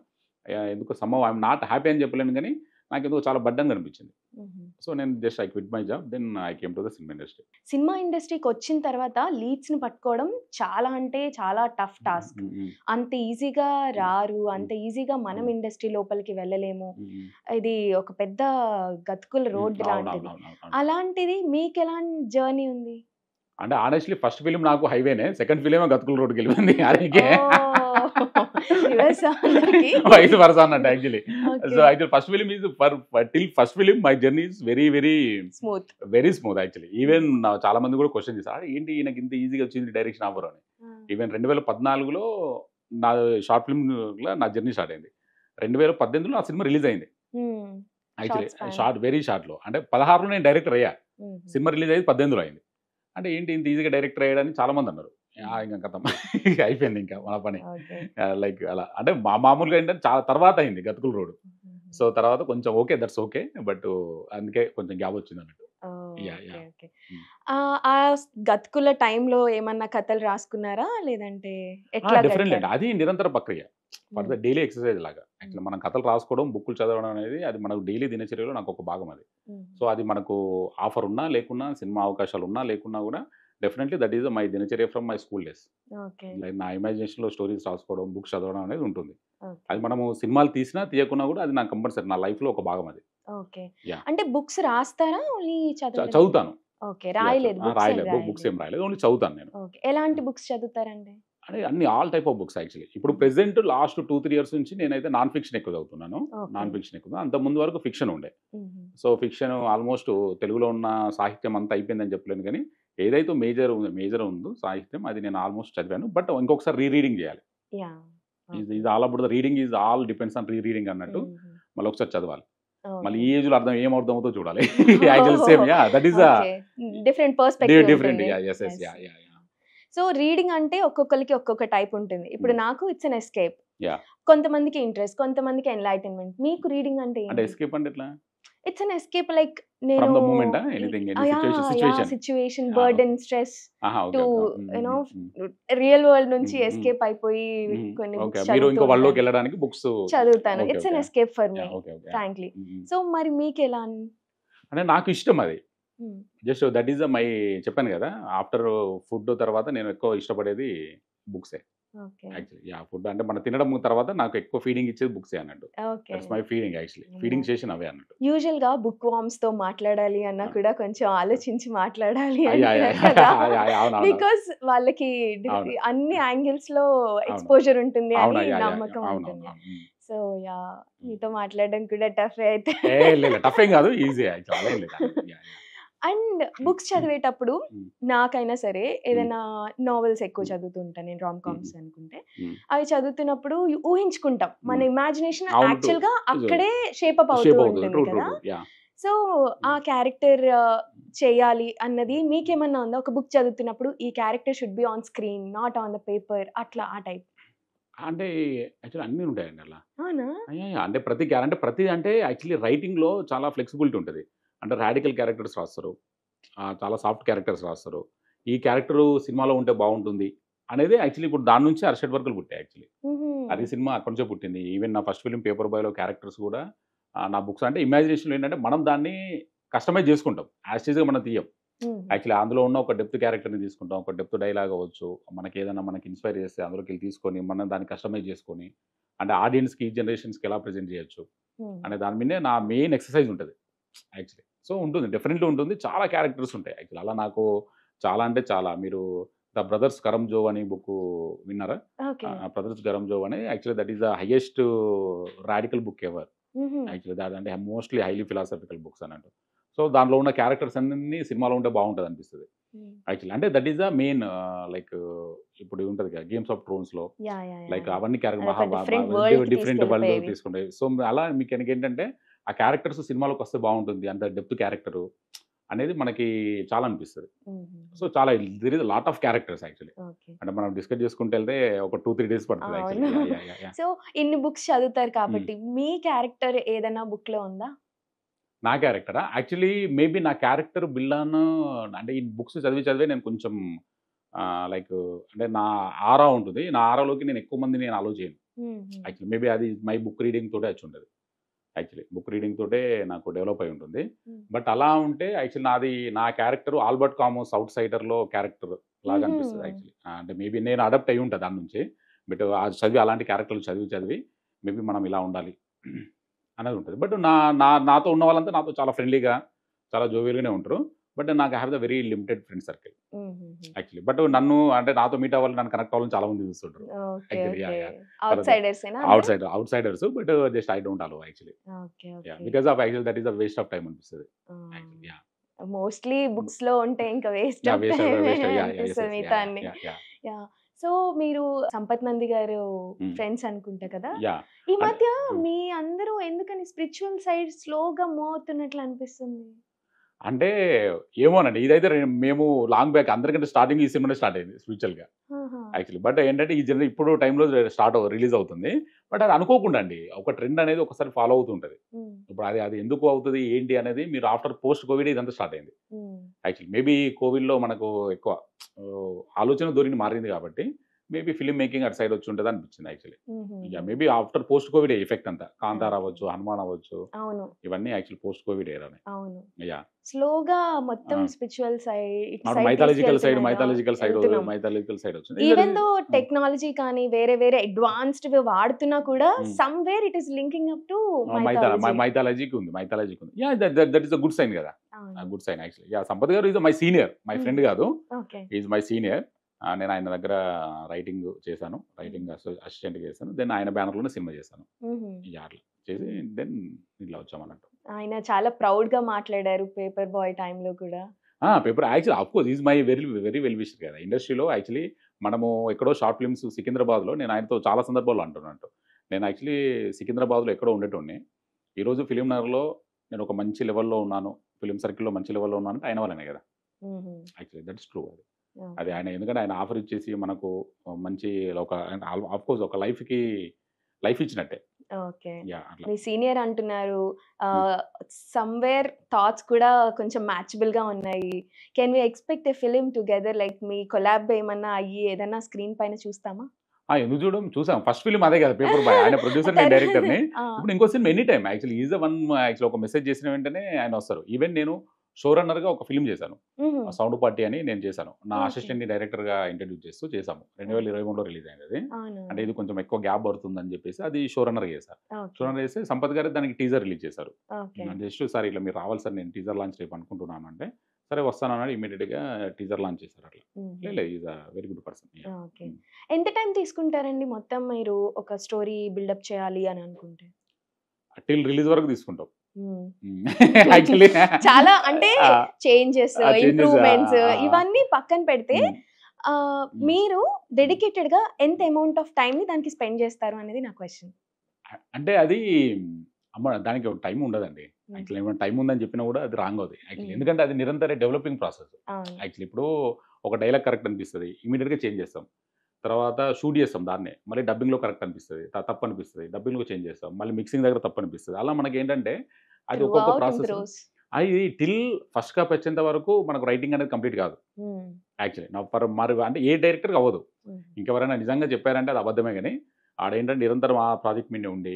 ఎందుకు సమ్హౌ ఐఎమ్ నాట్ హ్యాపీ అని చెప్పలేను, కానీ నాకు ఎందుకు చాలా బడ్డన్ కనిపించింది. సో నేను just I quit my job, then I came to the cinema industry. Cinema ఇండస్ట్రీకి వచ్చిన తర్వాత లీడ్స్ ని పట్టుకోవడం చాలా అంటే చాలా టఫ్ టాస్క్. అంత ఈజీగా రారు, అంత ఈజీగా మనం ఇండస్ట్రీ లోపలికి వెళ్ళలేము. ఇది ఒక పెద్ద గతుకుల రోడ్ లాంటిది. అలాంటిది మీకు ఎలాంటి జర్నీ ఉంది? అంటే ఆనెస్ట్లీ ఫస్ట్ ఫిలిం నాకు హైవేనే, సెకండ్ ఫిలిం గతుకుల రోడ్కి వెళ్ళింది. అదే వైస్ వరస అన్నట్టు actually. So actual first film is till first film my journey is very smooth actually. Even చాలా మంది కూడా క్వశ్చన్ చేస్తారు, ఏంటి ఈయనకి ఇంత ఈజీగా వచ్చింది డైరెక్షన్ ఆఫర్ అని. ఈవెన్ 2014లో నా షార్ట్ ఫిల్మ్లో నా జర్నీ స్టార్ట్ అయింది. 2018లో ఆ సినిమా రిలీజ్ అయింది యాక్చువల్లీ, వెరీ షార్ట్లో. అంటే 16లో నేను డైరెక్టర్ అయ్యా, సినిమా రిలీజ్ అయ్యేది 18లో అయింది. అంటే ఏంటి ఇంత ఈజీగా డైరెక్టర్ అయ్యాడని చాలా మంది అన్నారు. ఇంకా కథ అయిపోయింది ఇంకా మన పని, లైక్ అలా. అంటే మామూలుగా ఏంటంటే చాలా తర్వాత అయింది గతుకుల రోడ్. సో తర్వాత కొంచెం ఓకే, దట్స్ ఓకే, బట్ అందుకే కొంచెం గ్యాప్ వచ్చింది అన్నట్టు. ఆ గతుకుల టైంలో ఏమన్నా కథలు రాసుకున్నారా, లేదంటే డిఫరెంట్ అండి, అది నిరంతర ప్రక్రియ, ఫర్ ద డైలీ ఎక్సర్సైజ్ లాగా. యాక్చువల్లీ మనం కథలు రాసుకోవడం, బుక్కులు చదవడం అనేది అది మనకు డైలీ దినచర్యలో నాకు ఒక భాగం అది. సో అది మనకు ఆఫర్ ఉన్నా లేకున్నా, సినిమా అవకాశాలు ఉన్నా లేకున్నా కూడా డెఫినెట్లీ దట్ ఈస్ మై దినచర్య from my school days. Like నా ఇమాజినేషన్లో స్టోరీస్ రాసుకోవడం, బుక్స్ చదవడం అనేది ఉంటుంది. అది మనము సినిమాలు తీసినా తీయకున్నా కూడా అది నాకు కంపల్సరీ నా లైఫ్లో ఒక భాగం అది. అంటే బుక్స్ రాస్తారా, ఓన్లీ చదువుతాను? రాయలేదు, బుక్స్ ఏం రాయలేదు, ఓన్లీ చదువుతాను నేను. ఎలాంటి బుక్స్ చదువుతారండి? అంటే అన్ని all type of books actually. ఇప్పుడు ప్రెసెంట్ లాస్ట్ 2-3 years నుంచి నేనైతే నాన్ ఫిక్షన్ ఎక్కువ చదువుతున్నాను. నాన్ ఫిక్షన్ ఎక్కువ, అంత ముందు వరకు ఫిక్షన్ ఉండే. సో ఫిక్షన్ ఆల్మోస్ట్ తెలుగులో ఉన్న సాహిత్యం అంతా అయిపోయిందని చెప్పలేను, కానీ ఏదైతే మేజర్ ఉందో సాహిత్యం అది నేను ఆల్మోస్ట్ చదివాను. బట్ ఇంకొకసారి రీడింగ్ చేయాలి. Is all about the reading, is all depends on reading అన్నట్టు. మళ్ళీ ఒకసారి చదవాలి, మళ్ళీ ఈ ఏజ్ లో ఏం అర్థమవుతో చూడాలి. That is different perspective. Different. So reading అంటే ఒక్కొక్కరికి ఒక్కొక్క టైప్ ఉంటుంది. ఇప్పుడు నాకు ఇట్స్ ఎన్ ఎస్కేప్, కొంతమందికి ఇంట్రెస్ట్, కొంతమందికి ఎన్లైటన్మెంట్. మీకు రీడింగ్ అంటే ఎస్కేప్ అంటే ఎట్లా? ఇట్స్ ఎన్ ఎస్కేప్, లైక్ నేను situation, burden, stress to you know real world నుంచి ఎస్కేప్ అయిపోయి కొన్ని బుక్స్ చదువుతాను. It's an escape for me frankly. So మరి మీకు ఎలా? అంటే నాకు ఇష్టం అది, జస్ట్ దట్ ఈస్ మై, చెప్పాను కదా, ఆఫ్టర్ ఫుడ్ తర్వాత నేను ఎక్కువ ఇష్టపడేది బుక్సే యాక్చువల్లీ. ఫుడ్ అంటే మనం తినడం తర్వాత నాకు ఎక్కువ ఫీడింగ్ ఇచ్చేది బుక్సే అన్నట్టు. That's my feeding actually. Feeding చేసిన అవే అన్నట్టు. యూజువల్ గా బుక్ వామ్స్ తో మాట్లాడాలి అన్నా కూడా కొంచెం ఆలోచించి మాట్లాడాలి, బికాస్ వాళ్ళకి అన్ని యాంగిల్స్ లో ఎక్స్పోజర్ ఉంటుంది అని నమ్మకం ఉంటుంది. సో యా, మీతో మాట్లాడడం కూడా టఫ్ అయితే. టఫ్ ఏం కాదు, ఈజీ యాక్చువల్లీ. అండ్ బుక్స్ చదివేటప్పుడు నాకైనా సరే ఏదైనా నావెల్స్ ఎక్కువ చదువుతుంటాను నేను, రామ్ కామ్స్ అనుకుంటే. అవి చదువుతున్నప్పుడు ఊహించుకుంటాం, మన ఇమాజినేషన్ యాక్చువల్ గా అక్కడే షేప్ అప్ అవుతూ ఉంటుంది కదా. సో ఆ క్యారెక్టర్ చేయాలి అన్నది మీకేమన్నా ఉందా? ఒక బుక్ చదువుతున్నప్పుడు ఈ character should be on screen, not on the paper, అట్లా ఆ టైప్. అంటే యాక్చువల్లీ అన్నీ ఉంటాయండి అలా. అంటే ప్రతి అంటే యాక్చువల్లీ రైటింగ్లో చాలా ఫ్లెక్సిబిలిటీ ఉంటుంది. అంటే రాడికల్ క్యారెక్టర్స్ రాస్తారు, చాలా సాఫ్ట్ క్యారెక్టర్స్ రాస్తారు. ఈ క్యారెక్టర్ సినిమాలో ఉంటే బాగుంటుంది అనేది యాక్చువల్లీ ఇప్పుడు దాని నుంచి అర్షడ్ వర్కులు పుట్టాయి యాక్చువల్లీ. అది సినిమా అక్కడి నుంచే పుట్టింది. ఈవెన్ నా ఫస్ట్ ఫిలిం పేపర్ బాయ్లో క్యారెక్టర్స్ కూడా నా బుక్స్ అంటే ఇమాజినేషన్లో ఏంటంటే మనం దాన్ని కస్టమైజ్ చేసుకుంటాం, యాస్టీజ్గా మనం తీయం. యాక్చువల్లీ అందులో ఉన్న ఒక డెప్త్ క్యారెక్టర్ని తీసుకుంటాం, ఒక డెప్త్ డైలాగ్ అవ్వచ్చు, మనకి ఏదైనా మనకి ఇన్స్పైర్ చేస్తే అందులోకి వెళ్ళి తీసుకొని మనం దాన్ని కస్టమైజ్ చేసుకొని అంటే ఆడియన్స్కి, ఈ జనరేషన్స్కి ఎలా ప్రజెంట్ చేయొచ్చు అనే దాని మీదే నా మెయిన్ ఎక్సర్సైజ్ ఉంటుంది యాక్చువల్లీ. సో ఉంటుంది, డెఫినెట్లీ ఉంటుంది. చాలా క్యారెక్టర్స్ ఉంటాయి యాక్చువల్లీ. అలా నాకు చాలా అంటే చాలా. మీరు ద బ్రదర్స్ కరంజోవ్ అని బుక్ విన్నారా? బ్రదర్స్ కరంజోవ్ అని actually that is the highest radical book ever actually. That అంటే మోస్ట్లీ హైలీ ఫిలాసఫికల్ బుక్స్ అన్నట్టు. సో దాంట్లో ఉన్న క్యారెక్టర్స్ అన్ని సినిమాలో ఉంటే బాగుంటుంది అనిపిస్తుంది యాక్చువల్లీ. అంటే that is the main, like ఇప్పుడు ఉంటుంది కదా గేమ్స్ ఆఫ్ థ్రోన్స్లో, లైక్ అవన్నీ క్యారెక్టర్ డిఫరెంట్ వరల్డ్ తీసుకుంటాయి. సో అలా మీకు ఏంటంటే ఆ క్యారెక్టర్స్ సినిమాలోకి వస్తే బాగుంటుంది, అంత డెప్త్ క్యారెక్టరు అనేది మనకి చాలా అనిపిస్తుంది. మ్మ్. సో చాలా there is lot of characters actually. Okay. అంటే మనం డిస్కస్ చేసుకుంటే వెళ్తే ఒక 2-3 డేస్ పడుతుంది అవును. యాక్చువల్లీ. సో ఇన్ని బుక్స్ చదువుతారు కాబట్టి మీ క్యారెక్టర్ ఏదైనా బుక్ లో ఉందా? నా క్యారెక్టరా? యాక్చువల్లీ మేబీ నా క్యారెక్టర్ బిల్లాను అంటే ఈ బుక్స్ చదివే నేను కొంచెం లైక్ అంటే నా ఆరా ఉంటుంది. నా ఆరాలోకి నేను ఎక్కువ మందిని నేను అలో చేయను. యాక్చువల్లీ మేబీ అది మై బుక్ రీడింగ్ తోటే వచ్చి ఉండదు. యాక్చువల్లీ బుక్ రీడింగ్ తోటే నాకు డెవలప్ అయి ఉంటుంది. బట్ అలా ఉంటే యాక్చువల్లీ నా క్యారెక్టర్ ఆల్బర్ట్ కామోస్ అవుట్ సైడర్‌లో క్యారెక్టర్ లాగా అనిపిస్తది యాక్చువల్లీ. అంటే మేబీ నేను అడాప్ట్ అయ్యి ఉంటా దాని నుంచి. బట్ అది చదివి అలాంటి క్యారెక్టర్‌లు చదివి మేబీ మనం ఇలా ఉండాలి అనేది ఉంటుంది. బట్ నాతో ఉన్న వాళ్ళంతా నాతో చాలా ఫ్రెండ్లీగా, చాలా జోవియల్‌గానే ఉంటారు. బట్ నాకు I have the very limited friend circle actually. But నన్ను అంటే నాతో మీట్ అవ్వాలి, నన్ను కనెక్ట్ అవ్వాలని చాలా మంది చూస్తుంటారు. Okay. Actually okay. Outsider ఏనా? Outsider but just I don't allow actually. Okay. Okay. Because of actually that is a waste of time అనిపిస్తది యాక్చువల్లీ. మోస్ట్లీ బుక్స్ లో ఉంటే ఇంకా waste of waste time waste అనిపిస్తుంది మిగతా అన్ని. Yeah. So మీరు సంపత్ నంది గారు ఫ్రెండ్స్ అనుకుంటా కదా? ఈ మధ్య మీ అందరూ ఎందుకని స్పిరిచువల్ సైడ్ స్లోగా మూవ్ అవుతున్నట్లు అనిపిస్తుంది? అంటే ఏమోనండి, ఇదైతే మేము లాంగ్ బ్యాక్ అందరికంటే స్టార్టింగ్ ఈ సినిమానే స్టార్ట్ అయింది స్పిరిచువల్గా యాక్చువల్లీ. బట్ ఏంటంటే ఈ జనరల్ ఇప్పుడు టైంలో రిలీజ్ అవుతుంది. బట్ అది అనుకోకుండా అండి ఒక ట్రెండ్ అనేది ఒకసారి ఫాలో అవుతుంటుంది. ఇప్పుడు అది ఎందుకు అవుతుంది ఏంటి అనేది మీరు ఆఫ్టర్ పోస్ట్ కోవిడ్ ఇదంతా స్టార్ట్ అయింది యాక్చువల్లీ. మేబీ కోవిడ్లో మనకు ఎక్కువ ఆలోచన ధోరణి మారింది కాబట్టి మేబీ ఫిల్మ్ మేకింగ్ అటు సైడ్ వచ్చి ఉంటుంది అనిపించింది actually. Maybe after post Covid effect అంతా కాంతార అవ్వచ్చు, హనుమాన్ అవ్వచ్చు, ఇవన్నీ యాక్చువల్లీ పోస్ట్ కోవిడ్ ఏరానే. అవును. యా స్లోగా మొత్తం స్పిరిచువల్ సైడ్, మైథాలజికల్ సైడ్ వచ్చింది. ఈవెన్ దో టెక్నాలజీ కానీ వేరే వేరే అడ్వాన్స్డ్ వాడుతున్నా కూడా somewhere it is linking up to మైథాలజీకి ఉంది. Yeah that is a good sign కదా, good sign actually. Yeah Sampath గారు is my senior, my friend కాదు, ఈజ్ మై సీనియర్. నేను ఆయన దగ్గర రైటింగ్ చేశాను, రైటింగ్ అసిస్టెంట్ చేశాను. దెన్ ఆయన బ్యానర్లోనే సినిమా చేశాను. అట్లా చేసి దెన్ ఇట్లా వచ్చామన్నట్టు. ఆయన చాలా ప్రౌడ్ గా మాట్లాడారు పేపర్ బాయ్ టైంలో కూడా. Paper actually of course is my very well wisher కదా ఇండస్ట్రీలో. యాక్చువల్లీ మనము ఎక్కడో షార్ట్ ఫిల్మ్స్ సికింద్రాబాద్లో నేను ఆయనతో చాలా సందర్భాల్లో అంటున్నట్టు, నేను యాక్చువల్లీ సికింద్రాబాద్లో ఎక్కడో ఉండేటోడిని. ఈరోజు ఫిలిం నగర్లో నేను ఒక మంచి లెవెల్లో ఉన్నాను, ఫిలిం సర్కిల్లో మంచి లెవెల్లో ఉన్నాను అంటే ఆయన వల్లనే కదా యాక్చువల్లీ. That is true. అది ఆయన ఎందుకంటే ఆయన ఆఫర్ ఇచ్చేసి మనకు మంచి ఒక ఆఫ్ కోర్స్ ఒక లైఫ్ ఇచ్చినట్టే. ఓకే. మీ సీనియర్ అంటున్నారు, సమ్వేర్ థాట్స్ కూడా కొంచెం మ్యాచబుల్ గా ఉన్నాయి. Can we expect a film together, like మీ కొలాబ్ ఏమన్నా అయ్యి ఏదైనా స్క్రీన్ పైన చూస్తామా? ఎందుకు చూసాం. ఫస్ట్ ఫిలిం అదే కదా పేపర్ బాయ్, ఆయన ప్రొడ్యూసర్ నేను డైరెక్టర్ని. ఇప్పుడు ఇంకో cinema any time actually is one actually ఒక మెసేజ్ చేసిన వెంటనే ఆయన వస్తారు. ఈవెన్ నేను షో రన్నర్గా ఒక ఫిల్మ్ చేశాను, సౌండ్ పార్టీ అని నేను చేశాను. నా అసిస్టెంట్ని డైరెక్టర్గా ఇంట్రడ్యూస్ చేస్తూ చేశాము. 2023లో రిలీజ్ అయింది అది. అంటే ఇది కొంచెం ఎక్కువ గ్యాప్ పడుతుందని చెప్పేసి అది షో రన్నర్ చేశారు. షో రన్నర్ చేస్తే సంపత్ గారు దానికి టీజర్ రిలీజ్ చేశారు. జస్ట్ సార్ ఇట్లా మీరు రావాలి సార్, నేను టీజర్ లాంచ్ రేపు అనుకుంటున్నాను అంటే సరే వస్తాను అన్నాడు. ఇమీడియట్గా టీజర్ లాంచ్ చేశారు. అట్లా లేదు, is a very good person. ఎంత టైం తీసుకుంటారండి మొత్తం మీరు ఒక స్టోరీ బిల్డప్ చేయాలి అని అనుకుంటే? టిల్ రిలీజ్ వరకు తీసుకుంటాం యాక్చువల్లీ. చాలా అంటే చేంజెస్, ఇంప్రూవ్మెంట్స్ ఇవన్నీ పక్కన పెడితే మీరు డెడికేటెడ్ గా ఎంత అమౌంట్ ఆఫ్ టైం ని దానికి స్పెండ్ చేస్తారు అనేది నా క్వశ్చన్. అంటే అది దానికి ఒక టైం ఉండదండి యాక్చువల్లీ. ఏమైనా టైం ఉందని చెప్పినా కూడా అది రాంగ్ అవుతుంది యాక్చువల్లీ. ఎందుకంటే అది నిరంతర డెవలపింగ్ ప్రాసెస్ యాక్చువల్లీ. ఇప్పుడు ఒక డైలాగ్ కరెక్ట్ అనిపిస్తుంది, ఇమీడియట్గా చేంజ్ చేస్తాం. తర్వాత షూట్ చేస్తాం దాన్నే, మళ్ళీ డబ్బింగ్లో కరెక్ట్ అనిపిస్తుంది, తప్పు అనిపిస్తుంది, డబ్బింగ్లో చేంజ్ చేస్తాం, మళ్ళీ మిక్సింగ్ దగ్గర తప్పు అనిపిస్తుంది. అలా మనకి ఏంటంటే అది ఒక్కొక్క ప్రాసెస్. అది టిల్ ఫస్ట్ కాప్ వచ్చేంత వరకు మనకు రైటింగ్ అనేది కంప్లీట్ కాదు యాక్చువల్లీ. మరి అంటే ఏ డైరెక్టర్కి అవ్వదు. ఇంకెవరైనా నిజంగా చెప్పారంటే అది అబద్ధమే. కానీ ఆడేంటంటే నిరంతరం ఆ ప్రాజెక్ట్ మీద ఉండి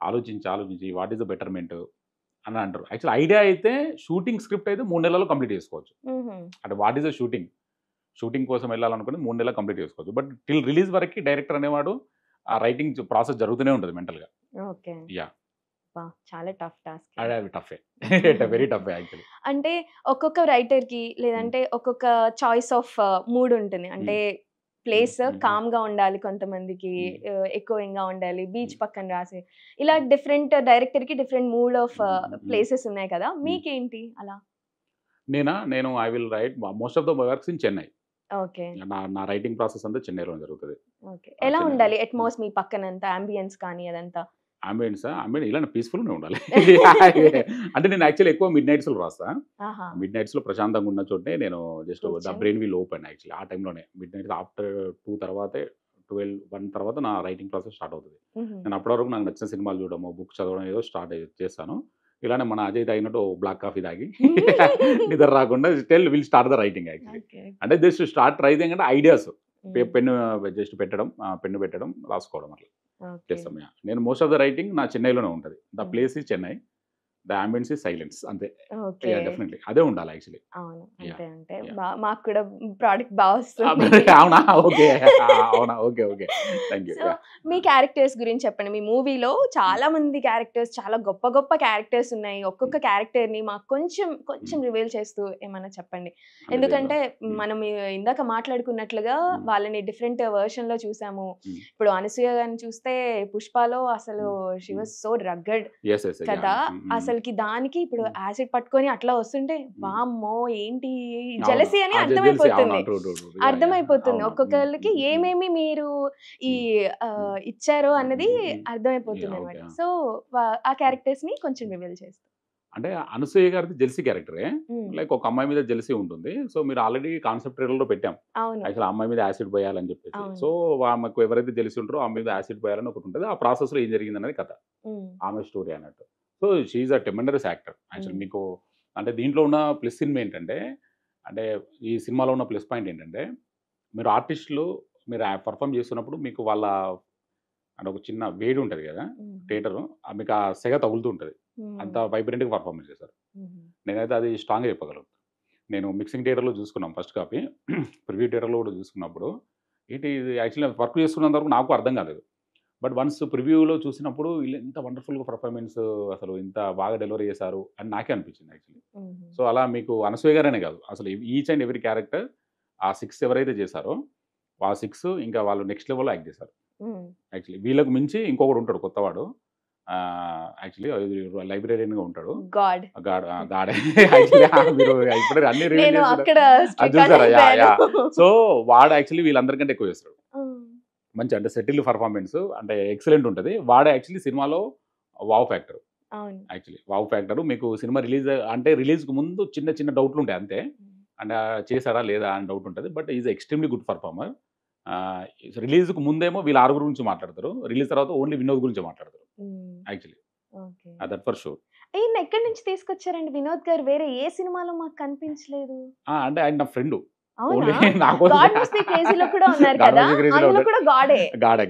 ఆలోచించి వాట్ ఈస్ ద బెటర్మెంట్ అని అంటారు. యాక్చువల్లీ ఐడియా అయితే షూటింగ్ స్క్రిప్ట్ అయితే 3 నెలల్లో కంప్లీట్ చేసుకోవచ్చు. అంటే వాట్ ఈస్ ద షూటింగ్ కోసం వెళ్ళాలనుకుని 3 నెలలు కంప్లీట్ చేసుకోవచ్చు. బట్ టిల్ రిలీజ్ వరకు డైరెక్టర్ అనేవాడు ఆ రైటింగ్ ప్రాసెస్ జరుగుతూనే ఉంటుంది మెంటల్గా. యా చాలా tough task. Tough, very tough actually. అంటే ఒక్కొక్క రైటర్ కి లేదంటే ఒక్కొక్క చాయిస్ ఆఫ్ మూడ్ ఉంటుంది. అంటే ప్లేస్ కామ్ గా ఉండాలి, కొంతమందికి ఎకోయింగ్ గా ఉండాలి, బీచ్ పక్కన రాసే, ఇలా డిఫరెంట్ డైరెక్టర్ కి డిఫరెంట్ మూడ్ ఆఫ్ ప్లేసెస్ ఉన్నాయి కదా. మీకేంటి అలా? నేను I will write most of the works in Chennai. Okay. నా రైటింగ్ ప్రాసెస్ అంతా చెన్నైలో జరుగుతుంది. ఓకే. ఎలా ఉండాలి అట్మాస్ మీ పక్కనంతా, అంబియన్స్ కానీ అదంతా? అంబియన్స్ ఇలానే పీస్ఫుల్గానే ఉండాలి. అంటే నేను యాక్చువల్లీ ఎక్కువ మిడ్ నైట్స్లో రాస్తా. ఆహా! మిడ్ నైట్స్లో ప్రశాంతంగా ఉన్న చోటే నేను జస్ట్ ద కూర్చొని బ్రెయిన్ విల్ ఓపెన్ యాక్చువల్లీ ఆ టైంలోనే. మిడ్ నైట్స్ ఆఫ్టర్ 2 తర్వాతే 12, 1 తర్వాత నా రైటింగ్ ప్రాసెస్ స్టార్ట్ అవుతుంది. హుహు. నేను అప్పటి వరకు నాకు నచ్చిన సినిమాలు చూడడము, బుక్స్ చదవడం ఏదో స్టార్ట్ చేస్తాను. ఇలానే మన అజయ్ తాగినట్టు బ్లాక్ కాఫీ తాగి నిద్ర రాకుండా still will start the writing actually. Okay. అంటే జస్ట్ స్టార్ట్ రైటింగ్ అంటే ఐడియాస్ హ్మ్. పెన్ను జస్ట్ పెట్టడం, పెన్ను పెట్టడం, రాసుకోవడం అట్లా ఓకే. చేస్తాం. నేను మోస్ట్ ఆఫ్ ద రైటింగ్ నా చెన్నైలోనే ఉంటుంది. ద హ్మ్. Place is Chennai, the ambience is silence అంతే. ఓకే. డెఫినెట్లీ అదే ఉండాలి యాక్చువల్లీ. అవును. యాహ్! అంటే యాహ్! మాకు కూడా ప్రొడక్ట్ బా వస్తుంది. అవునా? ఓకే. అవునా? Okay. Okay. Thank you. So, me characters గురించి చెప్పండి. మీ మూవీలో చాలా మంది క్యారెక్టర్స్, చాలా గొప్ప గొప్ప క్యారెక్టర్స్ ఉన్నాయి. ఒక్కొక్క క్యారెక్టర్‌ని మాకు కొంచెం రివీల్ చేస్తూ ఏమన్నా చెప్పండి. అంటే ఎందుకంటే దీనిలో మనం ఇందాక మాట్లాడుకున్నట్లుగా వాళ్ళని డిఫరెంట్ వెర్షన్‌లో చూసాము. హ్మ్. ఇప్పుడు అనసూయ గారిని చూస్తే 'పుష్పలో' అసలు she was so rugged yes. Yes. కదా! యాహ్! అసలుకి దానికి ఇప్పుడు హ్మ్. యాసిడ్ పట్టుకొని అట్లా వస్తుంటే వామ్మో! ఏంటి అవును. జెలసీ అని జెల్సీ అవును. అర్థమైపోతుంది. ట్రూ. యాహ్! అర్థమైపోతుంది. అవును. ఒక్కొక్కళ్ళకి ఏమేమి మీరు ఈ ఇచ్చారో అన్నది యాహ్! అర్థమైపోతుందనమాట. ఓకే. సో, ఆ క్యారెక్టర్స్‌ని కొంచెం రివీల్ చేస్తూ. అంటే అనసూయ గారిది జెలసీ క్యారెక్టరే. హ్మ్. లైక్ ఒక అమ్మాయి మీద జెలసీ ఉంటుంది. సో, మీరు ఆల్రెడీ కాన్సెప్ట్ ట్రైలర్‌లో పెట్టాం. అవును. యాక్చువల్లీ ఆ అమ్మాయి మీద యాసిడ్ పోయాలని చెప్పేసి. అవును. సో, ఆమెకు ఎవరైతే జెలసీ ఉంటారో ఆమె మీద యాసిడ్ పోయాలని ఒకటి ఉంటది. ఆ ప్రాసెస్‌లో ఏం జరిగిందనేది కథ. హ్మ్. ఆమె స్టోరీ అన్నట్టు. So, she is a tremendous actor. Actually హ్మ్. మీకు అంటే దీంట్లో ఉన్న ప్లస్ సినిమా ఏంటంటే, అంటే ఈ సినిమాలో ఉన్న ప్లస్ పాయింట్ ఏంటంటే, మీరు ఆర్టిస్టులు మీరు పెర్ఫార్మ్ చేస్తున్నప్పుడు మీకు వాళ్ళ అంటే ఒక చిన్న వేడి ఉంటది కదా! హ్మ్. థియేటరు మీకు ఆ సెగ తగులుతూ ఉంటది. అంత హ్మ్. వైబ్రెంట్‌గా పెర్ఫార్మెన్స్ చేశారు. హుహు. నేనైతే అది స్ట్రాంగ్‌గా చెప్పగలను. నేను మిక్సింగ్ థియేటర్‌లో చూసుకున్నాం ఫస్ట్ కాపీ. ప్రివ్యూ థియేటర్‌లో కూడా చూసుకున్నప్పుడు, ఏంటి ఇది యాక్చువల్లీ వర్క్ చేస్తున్నంత వరకు నాకు అర్థం కాలేదు. బట్ వన్స్ ప్రివ్యూలో చూసినప్పుడు వీళ్ళు ఎంత వండర్‌ఫుల్‌గా పెర్ఫార్మెన్స్ అసలు ఇంత బాగా డెలివరీ చేశారు అని నాకే అనిపించింది యాక్చువల్లీ. హుహు. సో, అలా మీకు అనసూయ గారనే కాదు. అసలు ఈచ్ అండ్ ఎవ్రీ క్యారెక్టర్ ఆ 6 ఎవరైతే చేశారో, ఆ 6 ఇంకా వాళ్ళు నెక్స్ట్ లెవెల్‌లో యాక్ట్ చేశారు. హ్మ్. యాక్చువల్లీ వీళ్ళకి మించి ఇంకొకడు ఉంటాడు కొత్తవాడు. యాక్చువల్లీ లైబ్రేరియన్‌గా ఉంటాడు. గాడ్. గాడే యాక్చువల్లీ మీరు ఇప్పుడే అన్ని రివీల్ నేను చేస్తున్నారు. అక్కడ అది స్ట్రిక్ చూసారా? అయిపోయాను. సో, వాడు యాక్చువల్లీ వీళ్ళందరికంటే ఎక్కువ చేస్తాడు. హ్మ్. మంచి అంటే సెటిల్డ్ పెర్ఫార్మెన్స్ అంటే ఎక్సలెంట్ ఉంటది. వాడే యాక్చువల్లీ సినిమాలో వావ్ ఫ్యాక్టర్. అవును. Actually wow factor. మీకు సినిమా రిలీజ్‌కి ముందు చిన్న చిన్న డౌట్‌లుంటాయి అంతే. అంటే చేసాడా లేదా అని డౌట్ ఉంటది. But is extremely good performer. ఆహ్, రిలీజ్‌కి ముందేమో వీళ్ళ ఆరుగురు గురించి మాట్లాడతారు. రిలీజ్ తర్వాత ఓన్లీ వినోద్ గురించే మాట్లాడతారు. హ్మ్. Actually. Okay. That for sure. ఈయన్ని ఎక్కడి నుంచి తీసుకొచ్చారండి వినోద్ గారు? వేరే ఏ సినిమాలో మాకు కనిపించలేదు. అంటే ఆయన నా ఫ్రెండు. అవునా? ఓన్లీ నా కోసం 'గాడ్ మస్ట్ బి క్రేజీలో' కూడా ఉన్నారు గాడ్ కదా! మస్ట్ బి క్రేజీలో అందులో ఉంటాడు. కూడా గాడే. గాడే.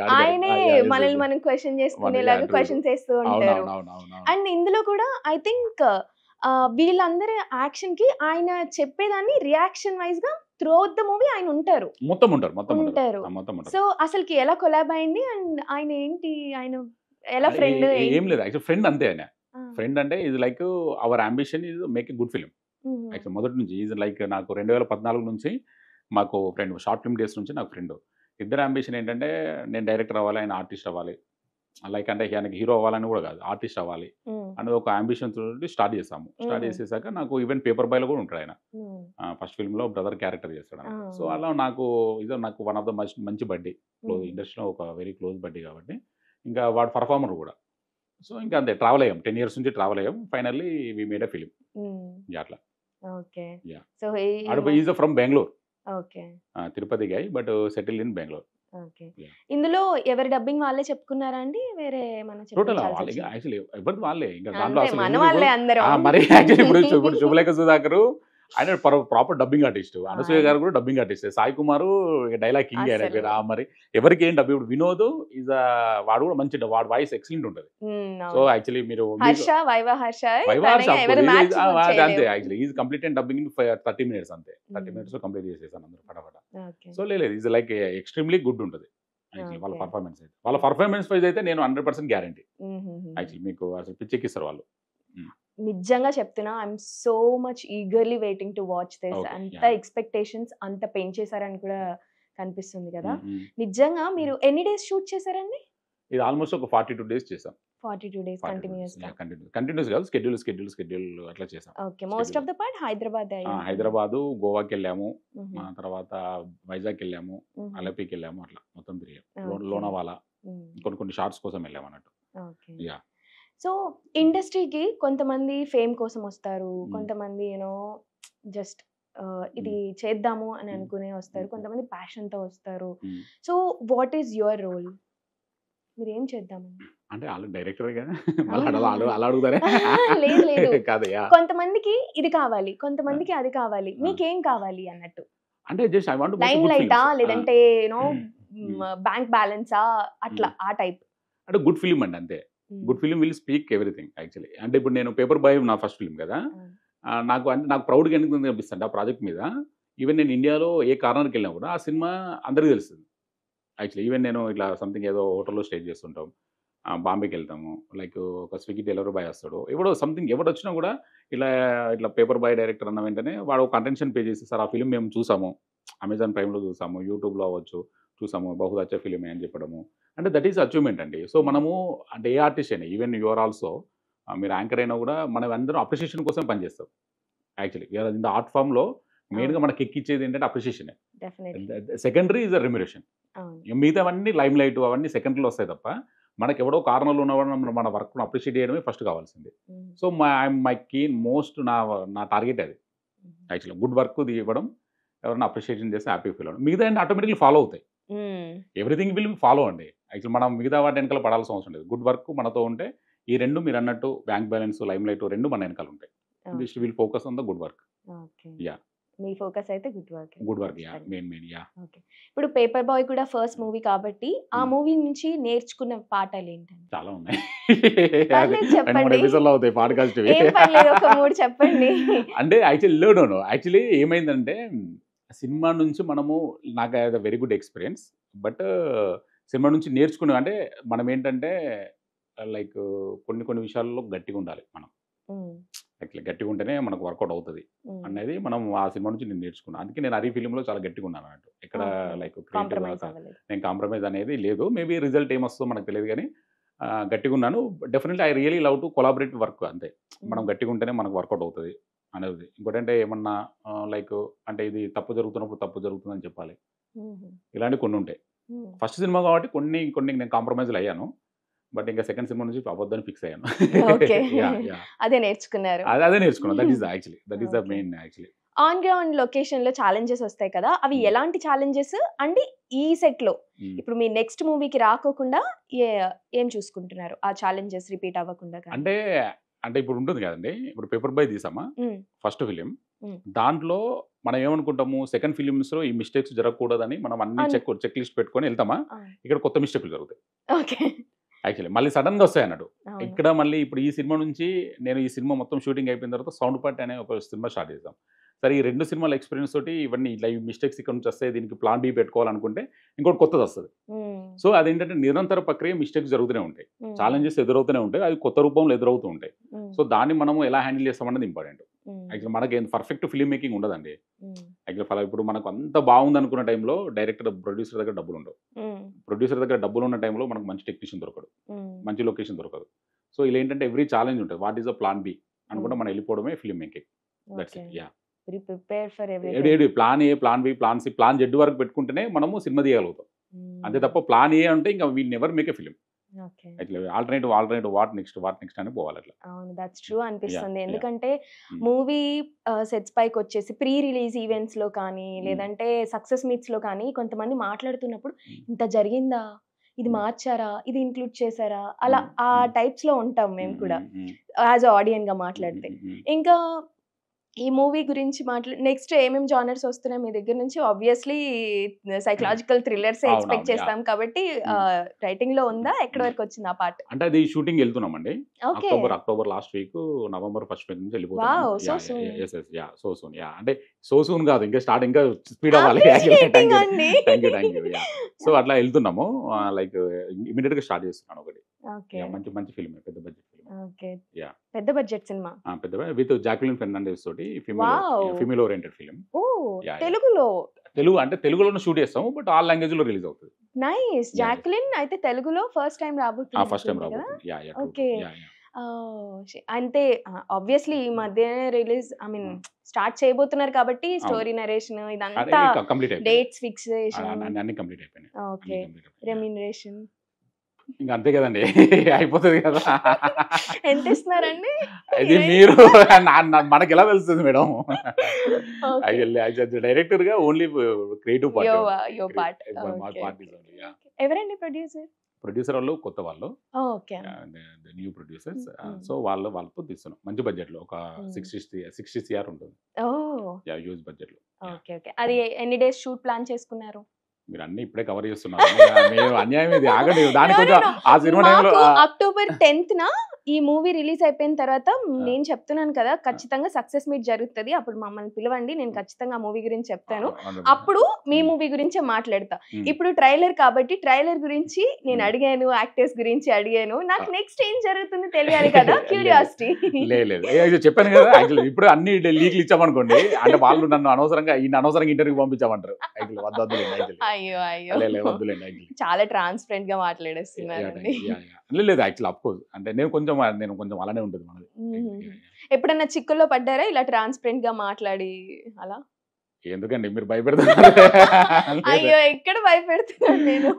గాడే. ఆయనే యెస్. మనల్ని యెస్. మనం క్వెషన్ యాహ్! చేసుకునేలాగా ట్రూ. క్వెషన్స్ ఏస్తూ ఉంటారు. అవునవునవునవును. అండ్ ఇందులో కూడా ఐ థింక్ వీళ్ళందరి యాక్షన్‌కి ఆయన చెప్పేదాన్ని రియాక్షన్ వైస్‌గా త్రూఅవుట్ ద మూవీ ఆయన ఉంటారు. మొత్తం ఉంటారు. ఉంటారు. మొత్తం ఉంటారు. సో, అసలకి ఎలా కొలాబ్ అయింది? అండ్ ఆయన ఏంటి? ఆయన ఎలా అంటే ఫ్రెండ్ ఏం ఏంటి? లేదు. యాక్చువల్లీ ఫ్రెండ్ అంతే ఆయన. ఆ! ఫ్రెండ్ అంటే is like our ambition is make a good film. హుహు. యాక్చువల్లీ మొదటి నుంచి ఈజ్ లైక్ నాకు 2014 నుంచి మాకు ఫ్రెండ్. షార్ట్ ఫిల్మ్ డేస్ నుంచి నాకు ఫ్రెండ్. ఇద్దరి యాంబిషన్ ఏంటంటే నేను డైరెక్టర్ అవ్వాలి. ఆయన ఆర్టిస్ట్ అవ్వాలి. లైక్ అంటే ఆయనకి హీరో అవ్వాలని కూడా కాదు. ఆర్టిస్ట్ అవ్వాలి హ్మ్. అనేది ఒక యాంబిషన్ తోటి స్టార్ట్ చేసాము. స్టార్ట్ హ్మ్. చేసేసాక నాకు ఈవెన్ పేపర్ బాయ్‌లో కూడా ఉంటాడు ఆయన. హ్మ్. ఫస్ట్ ఫిల్మ్‌లో బ్రదర్ క్యారెక్టర్ చేస్తాడు ఆ! అన్నమాట. సో, అలా నాకు వన్ ఆఫ్ ద మంచి బడ్డీ. హుహు. ఇండస్ట్రీలో ఒక వెరీ క్లోజ్ బడ్డీ కాబట్టి, ఇంకా వాడు పర్ఫార్మర్ కూడా. సో, ఇంకా అంతే ట్రావెల్ అయ్యాం. 10 ఇయర్స్ నుంచి ట్రావెల్ అయ్యాం. Finally we made a film. Hmm. అట్లా. Okay. Yeah! So, is from Bengaluru. Okay. Tirupati guy but settled in Bengaluru. Okay. Yeah! ఇందులో ఎవరి డబ్బింగ్ వాళ్ళే చెప్పుకున్నారా అండి? వేరే ఏమన్నా టోటల్ వాళ్ళే చెప్పించాల్సొచ్చిందా? యాక్చువల్లీ ఎవరిది వాళ్ళే. ఇంకా దాంట్లో అంతే అసలు మన ఎందుకు వాళ్ళే ఇప్పుడు అందరం. మరి యాక్చువల్లీ ఇప్పుడు శుభలేఖ సుధాకరు ఆయన ప్రాపర్ డబ్బింగ్ ఆర్టిస్ట్. అనసూయ ఆయన గారు కూడా డబ్బింగ్ ఆర్టిస్టే. సాయి కుమారు డైలాగ్ కింగ్ ఆయన అసలు. పేరు. మరి ఎవరికి ఏం డబ్బింగ్ ఇప్పుడు వినోద్ వాడు కూడా మంచి వాడి వాయిస్ ఎక్సలెంట్ ఉంటది. సో, అవును. యాక్చువల్లీ మీరు హర్ష, వైవా హర్ష వైవార్ష తనకి ఎవరు మ్యాచ్ అంతే చేయలేము. Actually is complete and dubbing in 30 minutes అంతే. 30 హ్మ్. మినిట్స్‌లో కంప్లీట్ చేసేసాను అందరూ ఫటాఫట. ఓకే. సో, లేదు ఈజ్ లైక్ ఎక్స్‌ట్రీమ్‌లీ గుడ్ ఉంటది. యాక్చువల్లీ వాళ్ళ ఓకే. పర్ఫార్మెన్స్ అయితే. వాళ్ళ పర్ఫార్మెన్స్ వైస్ అయితే నేను 100% గ్యారంటీ. హుహుహు. యాక్చువల్లీ మీకు అసలు పిచ్చెక్కిస్తారు వాళ్ళు. హ్మ్. నిజంగా చెప్తున్నా I am so much eagerly waiting to watch this. Okay. అంత యాహ్! ఎక్స్‌పెక్టేషన్స్ అంత పెంచేసారని కూడా కనిపిస్తుంది కదా! హ్మ్. నిజంగా మీరు ఎన్ని డేస్ షూట్ చేసారండి? ఇది ఆల్‌మోస్ట్ ఒక 42 డేస్ చేసాం. 42 డేస్ 42 డేస్. కంటిన్యూయస్‌గా. కంటిన్యూస్ కాదు. స్కెడ్యూల్ అట్లా చేసాం. Okay. Most schedule. Of the part హైదరాబాదే అయ్యుంటుంది. హైదరాబాదు, గోవాకెళ్ళాము. హుహు. తర్వాత వైజాగ్‌కెళ్ళాము. హుహు. అలపికెళ్ళాము. అట్లా మొత్తం తిరిగాం. ఓకే. లోనావాలా. కొన్ని షార్ట్స్ కోసం వెళ్ళాం అన్నట్టు. ఓకే. యా. సో ఇండస్ట్రీకి కొంతమంది ఫేమ్ కోసం వస్తారు, Hmm. కొంతమంది జస్ట్ ఇది చేద్దాము అని Hmm. అనుకునే వస్తారు, Hmm. కొంతమంది ప్యాషన్తో వస్తారు. Hmm. So what is your role? మీరు ఏం చేద్దామని? అంటే వాళ్ళు డైరెక్టరే కదా, మళ్ళీ అలా అడుగుతారే. లేదు లేదు, కాదు. యా. కొంతమందికి ఇది కావాలి, కొంతమందికి అది కావాలి, మీకేం కావాలి అన్నట్టు. అంటే జస్ట్ ఐ వాంట్ లైమ్ లైటా లేదంటే Hmm. బ్యాంక్ బ్యాలెన్సా అట్లా ఆ టైప్? అంటే గుడ్ ఫిలిం అండి, అంతే. Good film will speak everything actually. అంటే ఇప్పుడు నేను పేపర్ బాయ్ నా ఫస్ట్ ఫిలిం కదా, నాకు ప్రౌడ్గా ఎందుకు అనిపిస్తుంది ఆ ప్రాజెక్ట్ మీద. ఈవెన్ నేను ఇండియాలో ఏ కార్నర్కి వెళ్ళినా కూడా ఆ సినిమా అందరికీ తెలుస్తుంది యాక్చువల్లీ. ఈవెన్ నేను ఇట్లా సంథింగ్ ఏదో హోటల్లో స్టే చేస్తుంటాం, బాంబేకి వెళ్తాము, లైక్ ఒక స్విగ్గీ డెలివరీ బాయ్ వస్తాడు, ఎవడో సంథింగ్ ఎవడు వచ్చినా కూడా ఇట్లా ఇట్లా పేపర్ బాయ్ డైరెక్టర్ అన్న వెంటనే వాడు ఒక అటెన్షన్ పే చేసి, సార్ ఆ ఫిలిం మేము చూసాము, అమెజాన్ ప్రైమ్లో చూసాము, యూట్యూబ్లో అవ్వచ్చు చూసాము, బహుత్ అచ్చా ఫిలిమే అని చెప్పడము. అంటే దట్ ఈస్ అచీవ్మెంట్ అండి. సో మనము అంటే ఏ ఆర్టిస్ట్ అయినా, ఈవెన్ యువర్ ఆల్సో, మీరు యాంకర్ అయినా కూడా మనం అందరం అప్రిషియేషన్ కోసం పనిచేస్తాం యాక్చువల్లీ. ఇన్ ద ఆర్ట్ ఫామ్లో మెయిన్గా మనకి ఎక్కిచ్చేది ఏంటంటే appreciation. Secondary is the remuneration. మిగతావన్నీ లైమ్ లైట్ అవన్నీ సెకండరీలో వస్తాయి తప్ప, మనకి ఎవడో కారణంలో ఉన్నవాడు మన వర్క్ను అప్రిషియేట్ చేయడమే ఫస్ట్ కావాల్సింది. సో మై కీన్ మోస్ట్ నా టార్గెట్ అది యాక్చువల్లీ. గుడ్ వర్క్ ఇవ్వడం, ఎవరైనా అప్రిషియేషన్ చేస్తే హ్యాపీ ఫీల్ అవ్వడం, మిగతా అంటే ఆటోమేటిక్లీ ఫాలో అవుతాయి. ఎవ్రీథింగ్ విల్ ఫాలో అండి యాక్చువల్లీ. మనం మిగతా వాటి వెనకాల పడాల్సిన అవసరం లేదు. గుడ్ వర్క్ మనతో ఉంటే ఈ రెండు మీరు అన్నట్టు బ్యాంక్ బ్యాలెన్స్, లైమ్ లైట్ రెండు మన వెనకాల ఉంటాయి. This will focus on the good work. Yeah. మీ ఫోకస్ అయితే good work. Good work, yeah, main yeah. Okay. ఇప్పుడు పేపర్ బాయ్ కూడా ఫస్ట్ మూవీ కాబట్టి ఆ మూవీ నుంచి నేర్చుకున్న పాఠాలు ఏంటండి? చాలా ఉన్నాయి. చెప్పండి. ఎపిసోడ్లో అవుతాయి పాడ్కాస్ట్. ఒక 3 చెప్పండి. అంటే యాక్చువల్లీ యాక్చువల్లీ ఏమైందంటే, సినిమా నుంచి మనము, నాకు అది very good experience, but cinema నుంచి నేర్చుకునే అంటే మనం ఏంటంటే లైక్ కొన్ని విషయాల్లో గట్టిగా ఉండాలి మనం. యాక్చువల్లీ గట్టిగా ఉంటేనే మనకు వర్కౌట్ అవుతుంది అనేది మనం ఆ సినిమా నుంచి నేను నేర్చుకున్నాను. అందుకే నేను హరి ఫిలింలో చాలా గట్టిగా ఉన్నాను అన్నట్టు. ఇక్కడ లైక్ నేను కాంప్రమైజ్ అనేది లేదు. మేబీ రిజల్ట్ ఏమొస్తుందో మనకు తెలియదు, కానీ గట్టిగా ఉన్నాను. Definitely I really love to collaborate work, అంతే. మనం గట్టిగా ఉంటేనే మనకు వర్కౌట్ అవుతుంది అనేది. ఇంకోటంటే ఏమన్నా లైక్ అంటే ఇది తప్పు జరుగుతున్నప్పుడు తప్పు జరుగుతుందని చెప్పాలి, ఇలాంటివి కొన్ని ఉంటాయి. ఫస్ట్ సినిమా కాబట్టి కొన్ని నేను కాంప్రమైజ్లు అయ్యాను, బట్ ఇంకా సెకండ్ సినిమా నుంచి అవ్వద్దని ఫిక్స్ అయ్యాను. అదే నేర్చుకున్నారు. అదే నేర్చుకున్నాను. That is the main actually. On ground location లో ఛాలెంజెస్ వస్తాయి కదా, అవి ఎలాంటి ఛాలెంజెస్? అండ్ ఈ సెట్ లో ఇప్పుడు మీ నెక్స్ట్ మూవీకి రాకోకుండా ఏం చూసుకుంటున్నారు ఆ ఛాలెంజెస్ రిపీట్ అవ్వకుండా? అంటే ఇప్పుడు ఉంటుంది కదండి, ఇప్పుడు పేపర్ బాయ్ తీసామా ఫస్ట్ ఫిలిం, దాంట్లో మనం ఏమనుకుంటాము సెకండ్ ఫిలిమ్స్ లో ఈ మిస్టేక్స్ జరగకూడదని మనం అన్ని చెక్ లిస్ట్ పెట్టుకొని వెళ్తామా, ఇక్కడ కొత్త మిస్టేక్లు జరుగుతాయి యాక్చువల్లీ. మళ్ళీ సడన్ గా వస్తాయి అన్నట్టు. ఇక్కడ మళ్ళీ ఇప్పుడు ఈ సినిమా నుంచి నేను ఈ సినిమా మొత్తం షూటింగ్ అయిపోయిన తర్వాత సౌండ్ పార్ట్ అనే ఒక సినిమా స్టార్ట్ చేద్దాం. సరే ఈ 2 సినిమాల ఎక్స్పీరియన్స్ తోటి ఇవన్నీ లైవ్ మిస్టేక్స్ ఇక్కడ నుంచి వస్తాయి, దీనికి ప్లాన్ బి పెట్టుకోవాలనుకుంటే ఇంకోటి కొత్తది వస్తుంది. సో అదేంటంటే నిరంతర ప్రక్రియ, మిస్టేక్స్ జరుగుతూనే ఉంటాయి, ఛాలెంజెస్ ఎదురవుతూనే ఉంటాయి, అవి కొత్త రూపంలో ఎదురవుతూ ఉంటాయి. సో దాన్ని మనము ఎలా హ్యాండిల్ చేస్తామన్నది ఇంపార్టెంట్. యాక్చువల్ మనకి పర్ఫెక్ట్ ఫిల్మ్ మేకింగ్ ఉండదండి యాక్చువల్. ఇప్పుడు మనకు అంత బాగుంది అనుకున్న టైంలో డైరెక్టర్, ప్రొడ్యూసర్ దగ్గర డబ్బులు ఉండవు. ప్రొడ్యూసర్ దగ్గర డబ్బులు ఉన్న టైంలో మనకు మంచి టెక్నీషియన్ దొరకడు, మంచి లొకేషన్ దొరకదు. సో ఇలా ఏంటంటే ఎవ్రీ ఛాలెంజ్ ఉంటుంది. What is the plan B అనుకుంటే మనం వెళ్ళిపోవడమే film making. That's it. Yeah. Plan A, plan B, plan C, plan Z వరకు పెట్టుకుంటేనే మనము సినిమా తీయగలుగుతాం. అంతే తప్ప ప్లాన్ ఏ అంటే ఇంకా we never make a film. Alternative what next అని పోవాలి అట్లా. అవును, దట్స్ ట్రూ అనిపిస్తుంది. ఎందుకంటే మూవీ సెట్స్ పైకి వచ్చేసి ప్రీ రిలీజ్ ఈవెంట్స్ లో కానీ లేదంటే సక్సెస్ మీట్స్ లో కానీ కొంతమంది మాట్లాడుతున్నప్పుడు ఇంత జరిగిందా, ఇది మార్చారా, ఇది ఇంక్లూడ్ చేశారా, అలా ఆ టైప్స్ లో ఉంటాం మేము కూడా యాజ్ ఆడియన్ గా మాట్లాడితే. ఇంకా ఈ మూవీ గురించి నెక్స్ట్ ఏమేమి జానర్స్ వస్తున్నాయి మీ దగ్గర నుంచి? ఆబ్వియస్లీ సైకలాజికల్ థ్రిల్లర్స్ ఎక్స్పెక్ట్ చేస్తాం కాబట్టి రైటింగ్ లో ఉందా, ఎక్కడి వరకు వచ్చింది ఆ పార్ట్? అంటే అది షూటింగ్ వెళ్తున్నామండి. October last week, November first week నుంచి వెళ్ళిపోతాం. అంటే సో సూన్ కాదు, ఇంకా స్టార్ట్, ఇంకా స్పీడ్ అవ్వాలి. సో అట్లా వెళ్తున్నాము, లైక్ ఇమీడియట్ గా స్టార్ట్ చేస్తున్నాను ఒకటి. మంచి ఫిల్మ్, పెద్ద బడ్జెట్ ఫిల్మ్. పెద్ద budget cinema, with Jacqueline Fernandes తోటి, ఫీమేల్ ఓరియంటెడ్ ఫిల్మ్. తెలుగు అంటే తెలుగులోనే షూట్ చేస్తాము, బట్ ఆల్ లాంగ్వేజ్ లో రిలీజ్ అవుతుంది. నైస్. జాక్విలిన్ అయితే తెలుగులో ఫస్ట్ టైం రాబోతుంది. ఫస్ట్ టైం రాబోతుంది. ఓకే. అంటే ఆబ్వియస్లీ ఈ మధ్య రిలీజ్, ఐ మీన్ స్టార్ట్ చేయబోతున్నారు కాబట్టి స్టోరీ నరేషన్ ఇదంతా డేట్స్ ఫిక్సేషన్ అన్ని కంప్లీట్ అయిపోయినాయి. ఓకే. రెమ్యూనరేషన్ ఇంకా అంతే కదండి అయిపోతుంది కదా. ఎంత ఇస్తున్నారండి అది మీరు మనకి ఎలా తెలుస్తుంది మేడం? డైరెక్టర్ గా ఓన్లీ క్రియేటివ్ పార్ట్ పార్టీస్. ఎవరండి ప్రొడ్యూసర్? ప్రొడ్యూసర్ వాళ్ళు కొత్త వాళ్ళు, ఓకే న్యూ ప్రొడ్యూసర్స్. సో వాళ్ళతో తీస్తున్నాం మంచి బడ్జెట్ లో, ఒక 60 CR ఉంటుంది యూజ్ బడ్జెట్ లో. Okay okay. అది ఎన్ని డేస్ షూట్ ప్లాన్ చేసుకున్నారు? మీరు అన్ని ఇప్పుడే కవర్ చేస్తున్నారు. మేము అన్యాయం ఇది, ఆగండి. దాని కొంచెం ఆ సినిమా టైంలో అక్టోబర్ 10th ఈ మూవీ రిలీజ్ అయిపోయిన తర్వాత నేను చెప్తున్నాను కదా, ఖచ్చితంగా సక్సెస్ మీట్ జరుగుతుంది, అప్పుడు మమ్మల్ని పిలవండి, నేను ఖచ్చితంగా ఆ మూవీ గురించి చెప్తాను, అప్పుడు మీ మూవీ గురించే మాట్లాడతా. ఇప్పుడు ట్రైలర్ కాబట్టి ట్రైలర్ గురించి నేను అడిగాను, యాక్టర్స్ గురించి అడిగాను, నాకు నెక్స్ట్ ఏం జరుగుతుంది తెలియాలి కదా, క్యూరియాసిటీ. లేదు చెప్పాను కదా, యాక్చువల్లీ ఇప్పుడు అన్ని లీక్లు ఇచ్చామనుకోండి, అంటే వాళ్ళు నన్ను అనవసరంగా ఇంటర్వ్యూ పంపించామంటారు. అయ్యో అయ్యో, చాలా ట్రాన్స్పరెంట్ గా మాట్లాడేస్తున్నారండి. లేదు యాక్చువల్ అఫ్కోర్స్, అంటే నేను కొంచెం అలానే ఉంటుంది మనది. ఎప్పుడన్నా చిక్కుల్లో పడ్డారా ఇలా ట్రాన్స్పరెంట్ గా మాట్లాడి అలా? ఎందుకండి మీరు భయపెడతారు? అయ్యో ఎక్కడ భయపెడుతున్నాను నేను.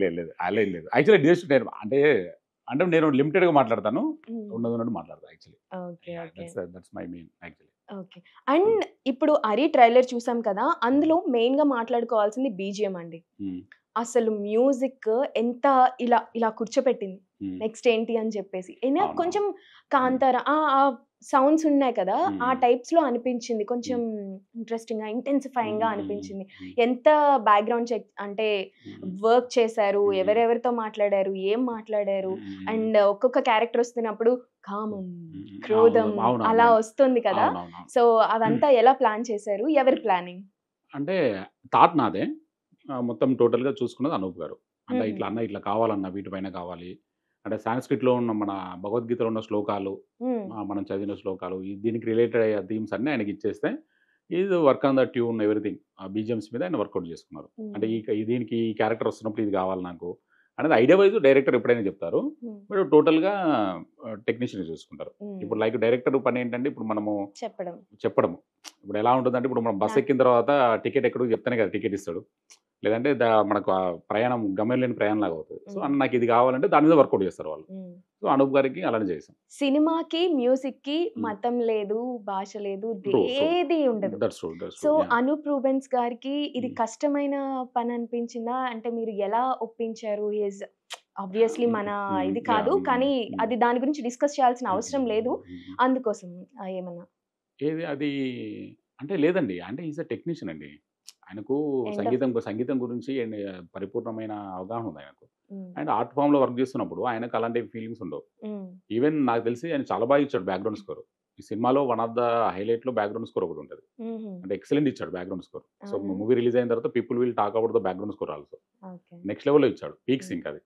లేదు అలా లేదు. యాక్చువల్లీ జస్ట్ నేను అంటే నేను లిమిటెడ్ గా మాట్లాడతాను, ఉన్నది మాట్లాడతాను actually. That's my main actually. Okay. And ఇప్పుడు అరి ట్రైలర్ చూసాం కదా, అందులో మెయిన్ గా మాట్లాడుకోవాల్సింది బీజిఎం అండి. అసలు మ్యూజిక్ ఎంత ఇలా ఇలా కూర్చోపెట్టింది, నెక్స్ట్ ఏంటి అని చెప్పేసి. కొంచెం కాంతారా ఆ సౌండ్స్ ఉన్నాయి కదా, ఆ టైప్స్ లో అనిపించింది, కొంచెం ఇంట్రెస్టింగ్ గా ఇంటెన్సిఫైయింగ్ గా అనిపించింది. ఎంత బ్యాక్గ్రౌండ్ చెక్ అంటే వర్క్ చేశారు, ఎవరెవరితో మాట్లాడారు, ఏం మాట్లాడారు, అండ్ ఒక్కొక్క క్యారెక్టర్ వస్తున్నప్పుడు కామం, క్రోధం అలా వస్తుంది కదా, సో అదంతా ఎలా ప్లాన్ చేశారు, ఎవరి ప్లానింగ్? అంటే థాట్ నాదే మొత్తం టోటల్ గా చూసుకున్నది అనూప్ గారు. అంటే ఇట్లా కావాలన్నా వీటిపైన కావాలి అంటే సాంస్క్రిట్ లో ఉన్న మన భగవద్గీతలో ఉన్న శ్లోకాలు, మనం చదివిన శ్లోకాలు, దీనికి రిలేటెడ్ అయ్యే థీమ్స్ అన్ని ఆయనకి ఇచ్చేస్తే ఇది work on the tune everything BGMs మీద ఆయన వర్కౌట్ చేసుకున్నారు. అంటే దీనికి ఈ క్యారెక్టర్ వస్తున్నప్పుడు ఇది కావాలి నాకు అనేది ఐడియా వైజ్ డైరెక్టర్ ఎప్పుడైనా చెప్తారు, బట్ టోటల్గా టెక్నీషియన్ చూసుకుంటారు. ఇప్పుడు లైక్ డైరెక్టర్ పని ఏంటంటే ఇప్పుడు మనము చెప్పడం ఇప్పుడు ఎలా ఉంటుందంటే ఇప్పుడు మనం బస్ ఎక్కిన తర్వాత టికెట్ ఎక్కడికి చెప్తానే కదా టికెట్ ఇస్తాడు, లేదంటే మనకు ప్రయాణం గమ్యం లేని ప్రయాణం లాగా అవుతుంది. సో నాకు ఇది కావాలంటే దాని మీద వర్కౌట్ చేస్తారు వాళ్ళు. సో అనూప్ గారికి అలానే చేసాం. సినిమాకి మ్యూజిక్ కి మతం లేదు, భాష లేదు, ఏది ఉండదు. సో అనూప్ రూబెన్స్ గారికి ఇది కష్టమైన పని అనిపించిందా? అంటే మీరు ఎలా ఒప్పించారు? ఆబ్వియస్లీ మన ఇది కాదు, కానీ అది దాని గురించి డిస్కస్ చేయాల్సిన అవసరం లేదు, అందుకోసం ఏమన్నా ఏది అది అంటే లేదండి, అంటే ఈజ్ అ టెక్నీషియన్ అండి. ఆయనకు సంగీతం గురించి పరిపూర్ణమైన అవగాహన ఉంది ఆయనకు. అండ్ ఆర్ట్ ఫామ్ లో వర్క్ చేస్తున్నప్పుడు ఆయనకు అలాంటి ఫీలింగ్స్ ఉండవు. ఈవెన్ నాకు తెలిసి ఆయన చాలా బాగా ఇచ్చాడు బ్యాక్గ్రౌండ్ స్కోర్. ఈ సినిమాలో వన్ ఆఫ్ ద హైలైట్ లో బ్యాక్గ్రౌండ్ స్కోర్ ఒకటి ఉంటుంది, అంటే ఎక్సలెంట్ ఇచ్చాడు background score. So movie release అయిన తర్వాత people will talk about the background score also. Next లెవెల్లో ఇచ్చాడు, పీక్స్ ఇంకా అది.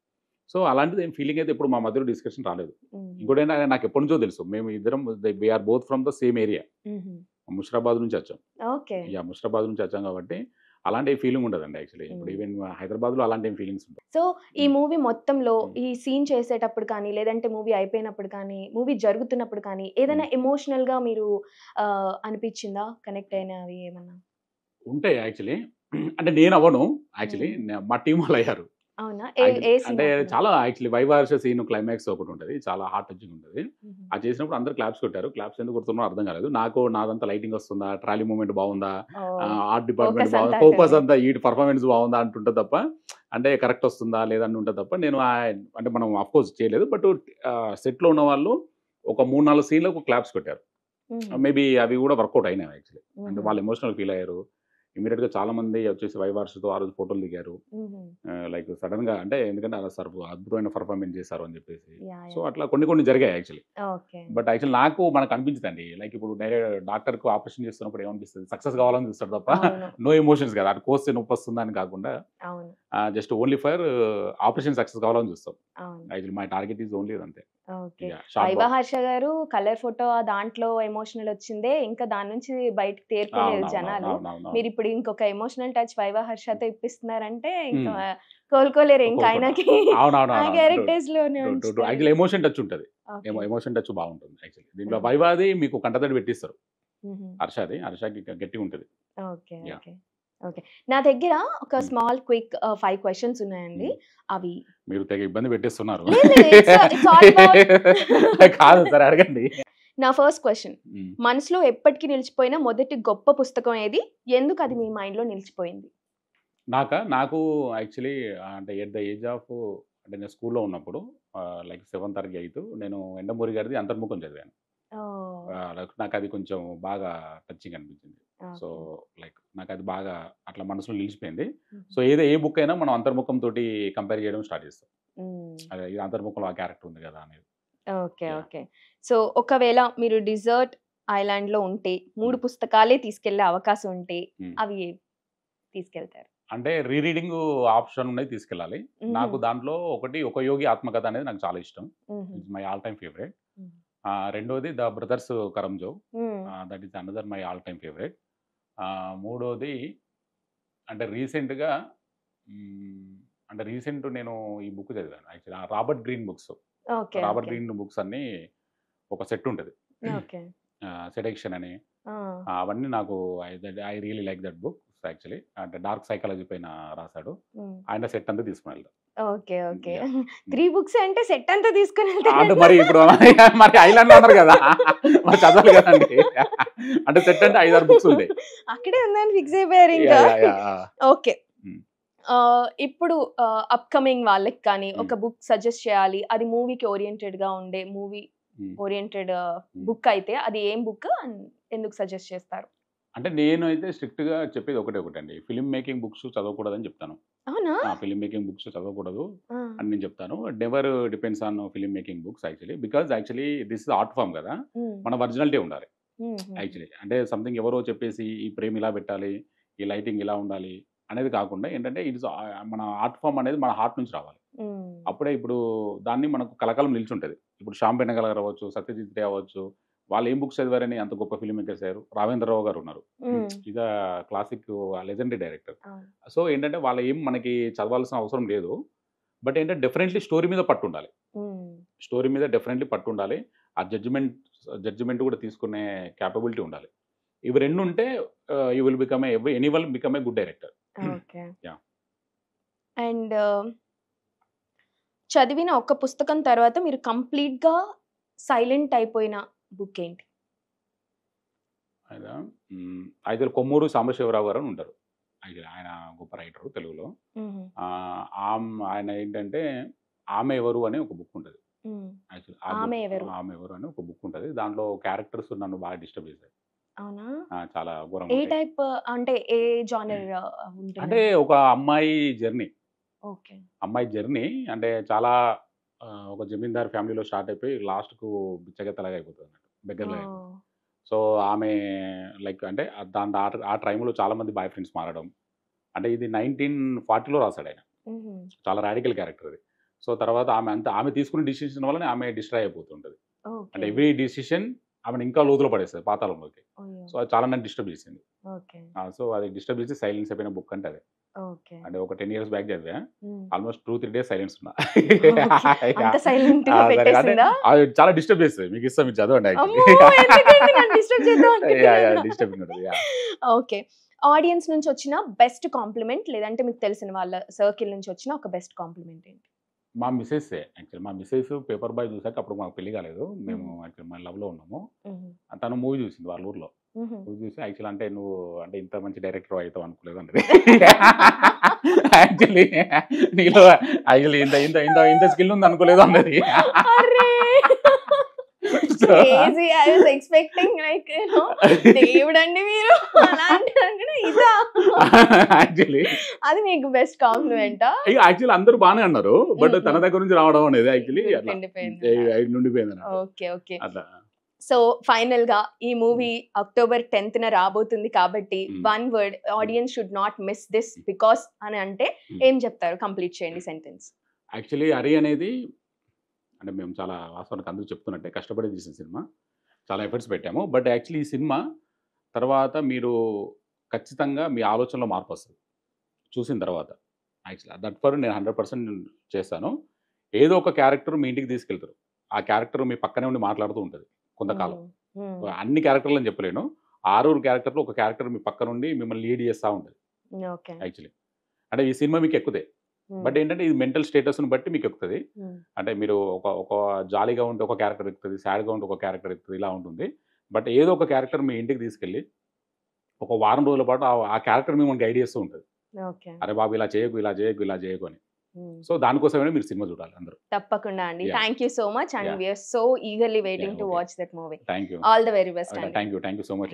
సో అలాంటిది ఏం ఫీలింగ్ అయితే ఇప్పుడు మా మధ్యలో డిస్కషన్ రాలేదు. ఇంకోటి ఏంటంటే నాకు ఎప్పటి నుంచో తెలుసు, మేము ఇద్దరం we're both from the same area, Musheerabad నుంచి వచ్చాం. ముషిరాబాద్ నుంచి వచ్చాం కాబట్టి అలాంటి ఫీలింగ్ ఉండదండి యాక్చువల్లీ. ఇప్పుడు ఈవెన్ హైదరాబాద్ లో అలాంటి ఫీలింగ్స్ ఉంటాయి. సో ఈ మూవీ మొత్తంలో ఈ సీన్ చేసేటప్పుడు కానీ, లేదంటే మూవీ అయిపోయినప్పుడు కానీ, మూవీ జరుగుతున్నప్పుడు కానీ ఏదైనా ఎమోషనల్ గా మీరు అనిపించిందా, కనెక్ట్ అయినవి ఏమన్నా ఉంటాయి యాక్చువల్లీ? అంటే నేను అవ్వను యాక్చువల్లీ, మా టీం వాళ్ళు అయ్యారు. అవునా? అంటే చాలా యాక్చువల్లీ వైవార్ష సీన్ క్లైమాక్స్ ఒకటి ఉంటుంది, చాలా హార్ట్ టచింగ్ ఉంటుంది. అది చేసినప్పుడు అందరు క్లాప్స్ కొట్టారు. క్లాప్స్ ఎందుకు కొడుతున్నారో అర్థం కాలేదు నాకు. నాదంతా లైటింగ్ వస్తుందా, ట్రాలీ మూమెంట్ బాగుందా, ఆర్ట్ డిపార్ట్మెంట్ బాగుందా, ఫోకస్ అంతా ఈ పర్ఫార్మెన్స్ బాగుందా అంటుంటుంది తప్ప, అంటే కరెక్ట్ వస్తుందా లేదని ఉంటుంది తప్ప, నేను అంటే మనం అఫ్కోర్స్ చేయలేదు. బట్ సెట్లో ఉన్న వాళ్ళు ఒక 3-4 సీన్లకు క్లాప్స్ కొట్టారు. మేబీ అవి కూడా వర్కౌట్ అయినాయి యాక్చువల్లీ. అంటే వాళ్ళు ఎమోషనల్ ఫీల్ అయ్యారు. ఇమీడియట్ గా చాలా మంది వచ్చేసి వైవార్షతో ఆ రోజు ఫోటోలు దిగారు. లైక్ సడన్ గా అంటే ఎందుకంటే అలా అద్భుతమైన పర్ఫార్మెన్స్ చేశారు అని చెప్పేసి. సో అట్లా కొన్ని జరిగాయి యాక్చువల్లీ. బట్ యాక్చువల్లీ మనకు అనిపించదండి, లైక్ ఇప్పుడు డాక్టర్ కు ఆపరేషన్ చేస్తున్నప్పుడు ఏమనిపిస్తుంది, సక్సెస్ కావాలని చూస్తాడు తప్ప నో ఎమోషన్స్ కదా, అటు కోస్తే నొప్పి వస్తుందా అని కాకుండా just only for operation success కావాలని చూస్తాం. Actually my target is only అంతే. వైవహర్ష గారు కలర్ ఫోటో దాంట్లో ఎమోషనల్ వచ్చిందే, ఇంకా దాని నుంచి బయటకి తేరుకోలేదు జనాలు. మీరు ఇప్పుడు ఇంకొక ఎమోషనల్ టచ్ వైవహర్షతో ఇప్పిస్తున్నారంటే ఇంకా కోలుకోలేరు ఇంకా ఆయనకి. క్యారెక్టర్స్ లోనే ఎమోషన్ టచ్ ఉంటుంది, ఎమోషన్ టచ్ బాగుంటుంది యాక్చువల్లీ. దీంట్లో వైవాది మీకు కంటతడి పెట్టిస్తారు, హర్షకి గట్టిగా ఉంటుంది. ఓకే. నా దగ్గర ఒక Hmm. స్మాల్ క్విక్ 5 క్వెషన్స్ ఉన్నాయండి. అవి మీరు తెగ ఇబ్బంది పెట్టేస్తున్నారు. లేదు, లేదు. It's all about కాదు సార్, అడగండి. నా ఫస్ట్ క్వెషన్. మనసులో ఎప్పటికీ నిలిచిపోయిన మొదటి గొప్ప పుస్తకం ఏది? ఎందుకు అది మీ మైండ్‌లో నిలిచిపోయింది? నాకు యాక్చువల్లీ అంటే ఎట్ ద ఏజ్ ఆఫ్ అంటే నేను స్కూల్లో ఉన్నప్పుడు లైక్ 7th or 8th నేను ఎండమూరి గారిది అంతర్ముఖం చదివాను. ఓహ్! నాకు అది కొంచెం బాగా టచింగ్ అనిపించింది. So okay. లైక్ నాకు అది బాగా అట్లా మనసులో నిలిచిపోయింది. సో హుహు. ఏ బుక్ అయినా మనం అంతర్ముఖం తోటి కంపేర్ చేయడం స్టార్ట్ చేస్తాం. హ్మ్. అదే ఇది అంతర్ముఖంలో ఆ క్యారెక్టర్ ఉంది కదా అనేది. ఓకే. యాహ్! ఓకే. సో, ఒకవేళ మీరు డెజర్ట్ ఐలాండ్‌లో ఉంటే 3 హ్మ్. పుస్తకాలే తీసుకెళ్ళే అవకాశం ఉంటే హ్మ్. అవి ఏవి తీసుకెళ్తారు? అంటే రీడింగ్ ఆప్షన్ ఉన్నది తీసుకెళ్ళాలి. హుహు. నాకు దాంట్లో ఒకటి 'ఒక యోగి ఆత్మకథ' అనేది నాకు చాలా ఇష్టం. హుహు. It's my all time favourite. హ్మ్. రెండోది 'ద బ్రదర్స్ కరంజో' హ్మ్. That is another my all time favourite. మూడోది అంటే రీసెంట్‌గా అంటే రీసెంట్ నేను ఈ బుక్ చదివాను actually. Robert green books. Okay. Robert okay. Green books అన్నీ ఒక సెట్ ఉంటది. ఓకే. సెడక్షన్ అని. ఆ! అవన్నీ నాకు I really like that book actually. అంటే డార్క్ సైకాలజీ పైన రాసాడు. హ్మ్. ఆయన సెట్ అంతా తీసుకొని వెళ్తా. ఓకే. ఓకే. యాహ్! 3 బుక్స్ అంటే సెట్ అంతా తీసుకొని అంటే వెళ్తారండి. మరి ఇప్పుడు మరి ఐలాండ్‌లో ఉన్నారు కదా! మరి చదవాలి కదండీ. అంటే సెట్ అంటే 5, 6 బుక్స్ ఉంటాయి. అక్కడే ఉందని ఫిక్స్ అయిపోయారు ఇంకా. యాహ్! యాహ్! యాహ్! ఓకే. హ్మ్. ఇప్పుడు అప్‌కమింగ్ వాళ్ళకి కానీ హ్మ్. ఒక బుక్ సజెస్ట్ చేయాలి. అది మూవీకి ఓరియెంటెడ్‌గా ఉండే మూవీ హ్మ్. ఓరియెంటెడ్ హ్మ్. బుక్ అయితే అది ఏం బుక్? అండ్ ఎందుకు సజెస్ట్ చేస్తారు? అంటే నేనైతే స్ట్రిక్ట్‌గా చెప్పేది ఒకటండి. ఫిల్మ్ మేకింగ్ బుక్స్ చదవకూడదని చెప్తాను. అవునా? ఫిల్మ్ మేకింగ్ బుక్స్ చదవకూడదు ఆ! అని నేను చెప్తాను. Never depends on film making books actually. Because actually this is art form కదా! హ్మ్. మన ఒరిజినాలిటీ ఉండాలి హుహు. యాక్చువల్లీ. అంటే సంథింగ్ ఎవరో చెప్పేసి ఈ ఫ్రేమ్ ఇలా పెట్టాలి, ఈ లైటింగ్ ఇలా ఉండాలి అనేది కాకుండా ఏంటంటే మన ఆర్ట్ ఫార్మ్ అనేది మన హార్ట్ నుంచి రావాలి. హ్మ్. అప్పుడే ఇప్పుడు దాన్ని మనకు కలకాలం నిలిచుంటది. ఇప్పుడు 'శ్యామ్ బెనగల్' గారు అవ్వచ్చు, 'సత్యజిత్ రే' అవ్వచ్చు. వాళ్ళు ఏం బుక్స్ చదివారని అంత గొప్ప ఫిల్మ్ మేకర్స్ అయ్యారు. 'రాఘవేంద్రరావు' గారు ఉన్నారు. హ్మ్. Is a classic legendary director. అవును. సో ఏంటంటే వాళ్ళు ఏం మనకి చదవాల్సిన అవసరం లేదు. బట్ ఏంటంటే డెఫినెట్‌లీ స్టోరీ మీద పట్టుండాలి. హ్మ్. స్టోరీ మీద డెఫినెట్‌లీ పట్టుండాలి. ఆ జడ్జ్‌మెంట్ కూడా తీసుకునే కేపబిలిటీ ఉండాలి. ఇవి 2 ఉంటే you will become anyone become a good director. Okay. Yeah! And చదివిన ఒక్క పుస్తకం తర్వాత మీరు కంప్లీట్‌గా సైలెంట్ అయిపోయిన బుక్ ఏంటి? ఆయన అయితే కొమ్మూరు సాంబశివరావు గారు అని ఉంటారు. ఆయన గొప్ప రైటరు తెలుగులో. హుహు. ఆయన ఏంటంటే 'ఆమె ఎవరు' అని ఒక బుక్ ఉంటది. హ్మ్. యాక్చువల్లీ ఆ 'ఆమె బుక్ ఎవరు?' 'ఆమె ఎవరు' అని ఒక బుక్ ఉంటది. దాంట్లో క్యారెక్టర్స్ నన్ను బాగా డిస్టర్బ్ చేశాయి. అవునా? చాలా ఏ ఘోరంగుంటాయి. టైప్ అంటే ఏ జానర్ అంటే ఉంటుందండి? ఒక అమ్మాయి జర్నీ. ఓకే. అమ్మాయి జర్నీ అంటే చాలా ఒక జమీందారు ఫ్యామిలీలో స్టార్ట్ అయిపోయి లాస్ట్‌కు బిచ్చగత్తెలాగా అయిపోతదన్నట్టు. బెగ్గర్‌లాగా అయిపోతది. ఓహ్! సో, ఆమె లైక్ అంటే ఆ టైంలో చాలామంది బాయ్ ఫ్రెండ్స్ మారడం. అంటే ఇది 1940లో రాసాడాయన. హుహు. చాలా రాడికల్ క్యారెక్టర్ అది. సో, తర్వాత ఆమె తీసుకున్న డిసిషన్ వల్లనే ఆమె డిస్ట్రాయ్ అయిపోతుంటది. అంటే ఓకే. ఎవ్రి డిసిషన్ ఆమెను ఇంకా లోతులో పడేస్తది పాతాళంలోకి. అయ్యో! సో, అది చాలా నన్ను డిస్టర్బ్ చేసింది. ఓకే. సో, అది డిస్టర్బ్ చేసి సైలెన్స్ అయిపోయిన బుక్ అంటే అదే. ఓకే. అంటే ఒక 10 ఇయర్స్ బ్యాక్ చదివా. హ్మ్. ఆల్‌మోస్ట్ 2, 3 డేస్ సైలెన్స్ ఉన్నా. ఓకే. అంత సైలెంట్‌గా సరే అంటే పెట్టేసిందా? అది చాలా డిస్టర్బ్ చేస్తది. మీకిస్తా మీరు చదవండి యాక్చువల్లీ. అమ్మో! ఎందుకండి నన్ను డిస్టర్బ్ చేద్దాం యాహ్! అనుకుంటున్నారా? డిస్టర్బింగ్ ఉంటది. యాహ్! ఓకే. ఆడియన్స్ నుంచి వచ్చిన బెస్ట్ కాంప్లిమెంట్ లేదంటే మీకు తెలిసిన వాళ్ళ సర్కిల్ నుంచి వచ్చిన ఒక బెస్ట్ కాంప్లిమెంట్ ఏంటి? మా మిసెస్సే యాక్చువల్లీ. మా మిసెస్ 'పేపర్ బాయ్' చూసాక అప్పుడు మాకు పెళ్లి కాలేదు. మేము హుహు. యాక్చువల్లీ మా లవ్‌లో ఉన్నాము. హుహు. తను మూవీ చూసింది వాళ్ళ ఊర్లో. హుహు. మూవీ చూసి యాక్చువల్లీ అంటే నువ్వు అంటే ఇంత మంచి డైరెక్టర్ అయితావు అనుకోలేదు అన్నది. యాక్చువల్లీ నీలో యాక్చువల్లీ ఇంత ఇంత ఇంత ఇంత స్కిల్ ఉంది అనుకోలేదు అన్నది. అర్రే! So crazy. I was expecting like దేవుడండి మీరు అలా అంటారు ఇదా? యాక్చువల్లీ అది మీకు బెస్ట్ కాంప్లిమెంటా? యాక్చువల్లీ అందరూ బానే అన్నారు. బట్ హ్మ్. తన దగ్గర నుంచి రావడం అనేది యాక్చువల్లీ అట్లా గుర్తుండిపోయిందలా. నుండిపోయిందన్నట్టు. ఓకే. ఓకే. అట్లా. సో, ఫైనల్‌గా ఈ మూవీ అక్టోబర్ 10థ్ రాబోతుంది కాబట్టి హ్మ్. One word audience should not miss this because అని అంటే ఏం చెప్తారు? కంప్లీట్ చేయండి సెంటెన్స్. యాక్చువల్లీ 'హరి' అనేది అంటే మేము చాలా వాస్తవానికి అందరూ చెప్తున్నట్టే కష్టపడి తీసిన సినిమా. చాలా ఎఫర్ట్స్ పెట్టాము. బట్ యాక్చువల్లీ ఈ సినిమా తర్వాత మీరు ఖచ్చితంగా మీ ఆలోచనలో మార్పొస్తది. చూసిన తర్వాత. యాక్చువల్లీ దట్ ఫర్ నేను 100% చేస్తాను. ఏదో ఒక క్యారెక్టర్ మీ ఇంటికి తీసుకెళ్తారు. ఆ క్యారెక్టర్ మీ పక్కనే ఉండి మాట్లాడుతూ ఉంటది కొంతకాలం. హ్మ్. హ్మ్. అన్ని క్యారెక్టర్‌లని చెప్పలేను. 6 క్యారెక్టర్‌లో ఒక క్యారెక్టర్ మీ పక్కనుండి మిమ్మల్ని లీడ్ చేస్తా ఉంటది. ఓకే. యాక్చువల్లీ. అంటే ఈ సినిమా మీకు ఎక్కుతాయి. బట్ ఏంటంటే ఇది మెంటల్ స్టేటస్‌ని బట్టి మీకు ఎక్కుతది. అంటే మీరు ఒక జాలీగా ఉంటే ఒక క్యారెక్టర్ ఎక్కుతది. సాడ్‌గా ఉంటే ఒక క్యారెక్టర్ ఎక్కుతది. ఇలా ఉంటుంది. బట్ ఏదో ఒక క్యారెక్టర్ మీ ఇంటికి తీసుకెళ్ళి ఒక వారం రోజుల పాటు ఆ క్యారెక్టర్ మిమ్మల్ని గైడ్ చేస్తూ ఉంటది. ఓకే. అరే బాబు ఇలా చేయకు, ఇలా చేయకు, ఇలా చేయకు అని. సో దానికోసమైనా మీరు సినిమా చూడాలి అందరూ. తప్పకుండా అండి. Yeah! Thank you so much and yeah! We are so eagerly yeah! Waiting to okay. Watch that movie. Thank you. All the very best అండి. Thank you so much.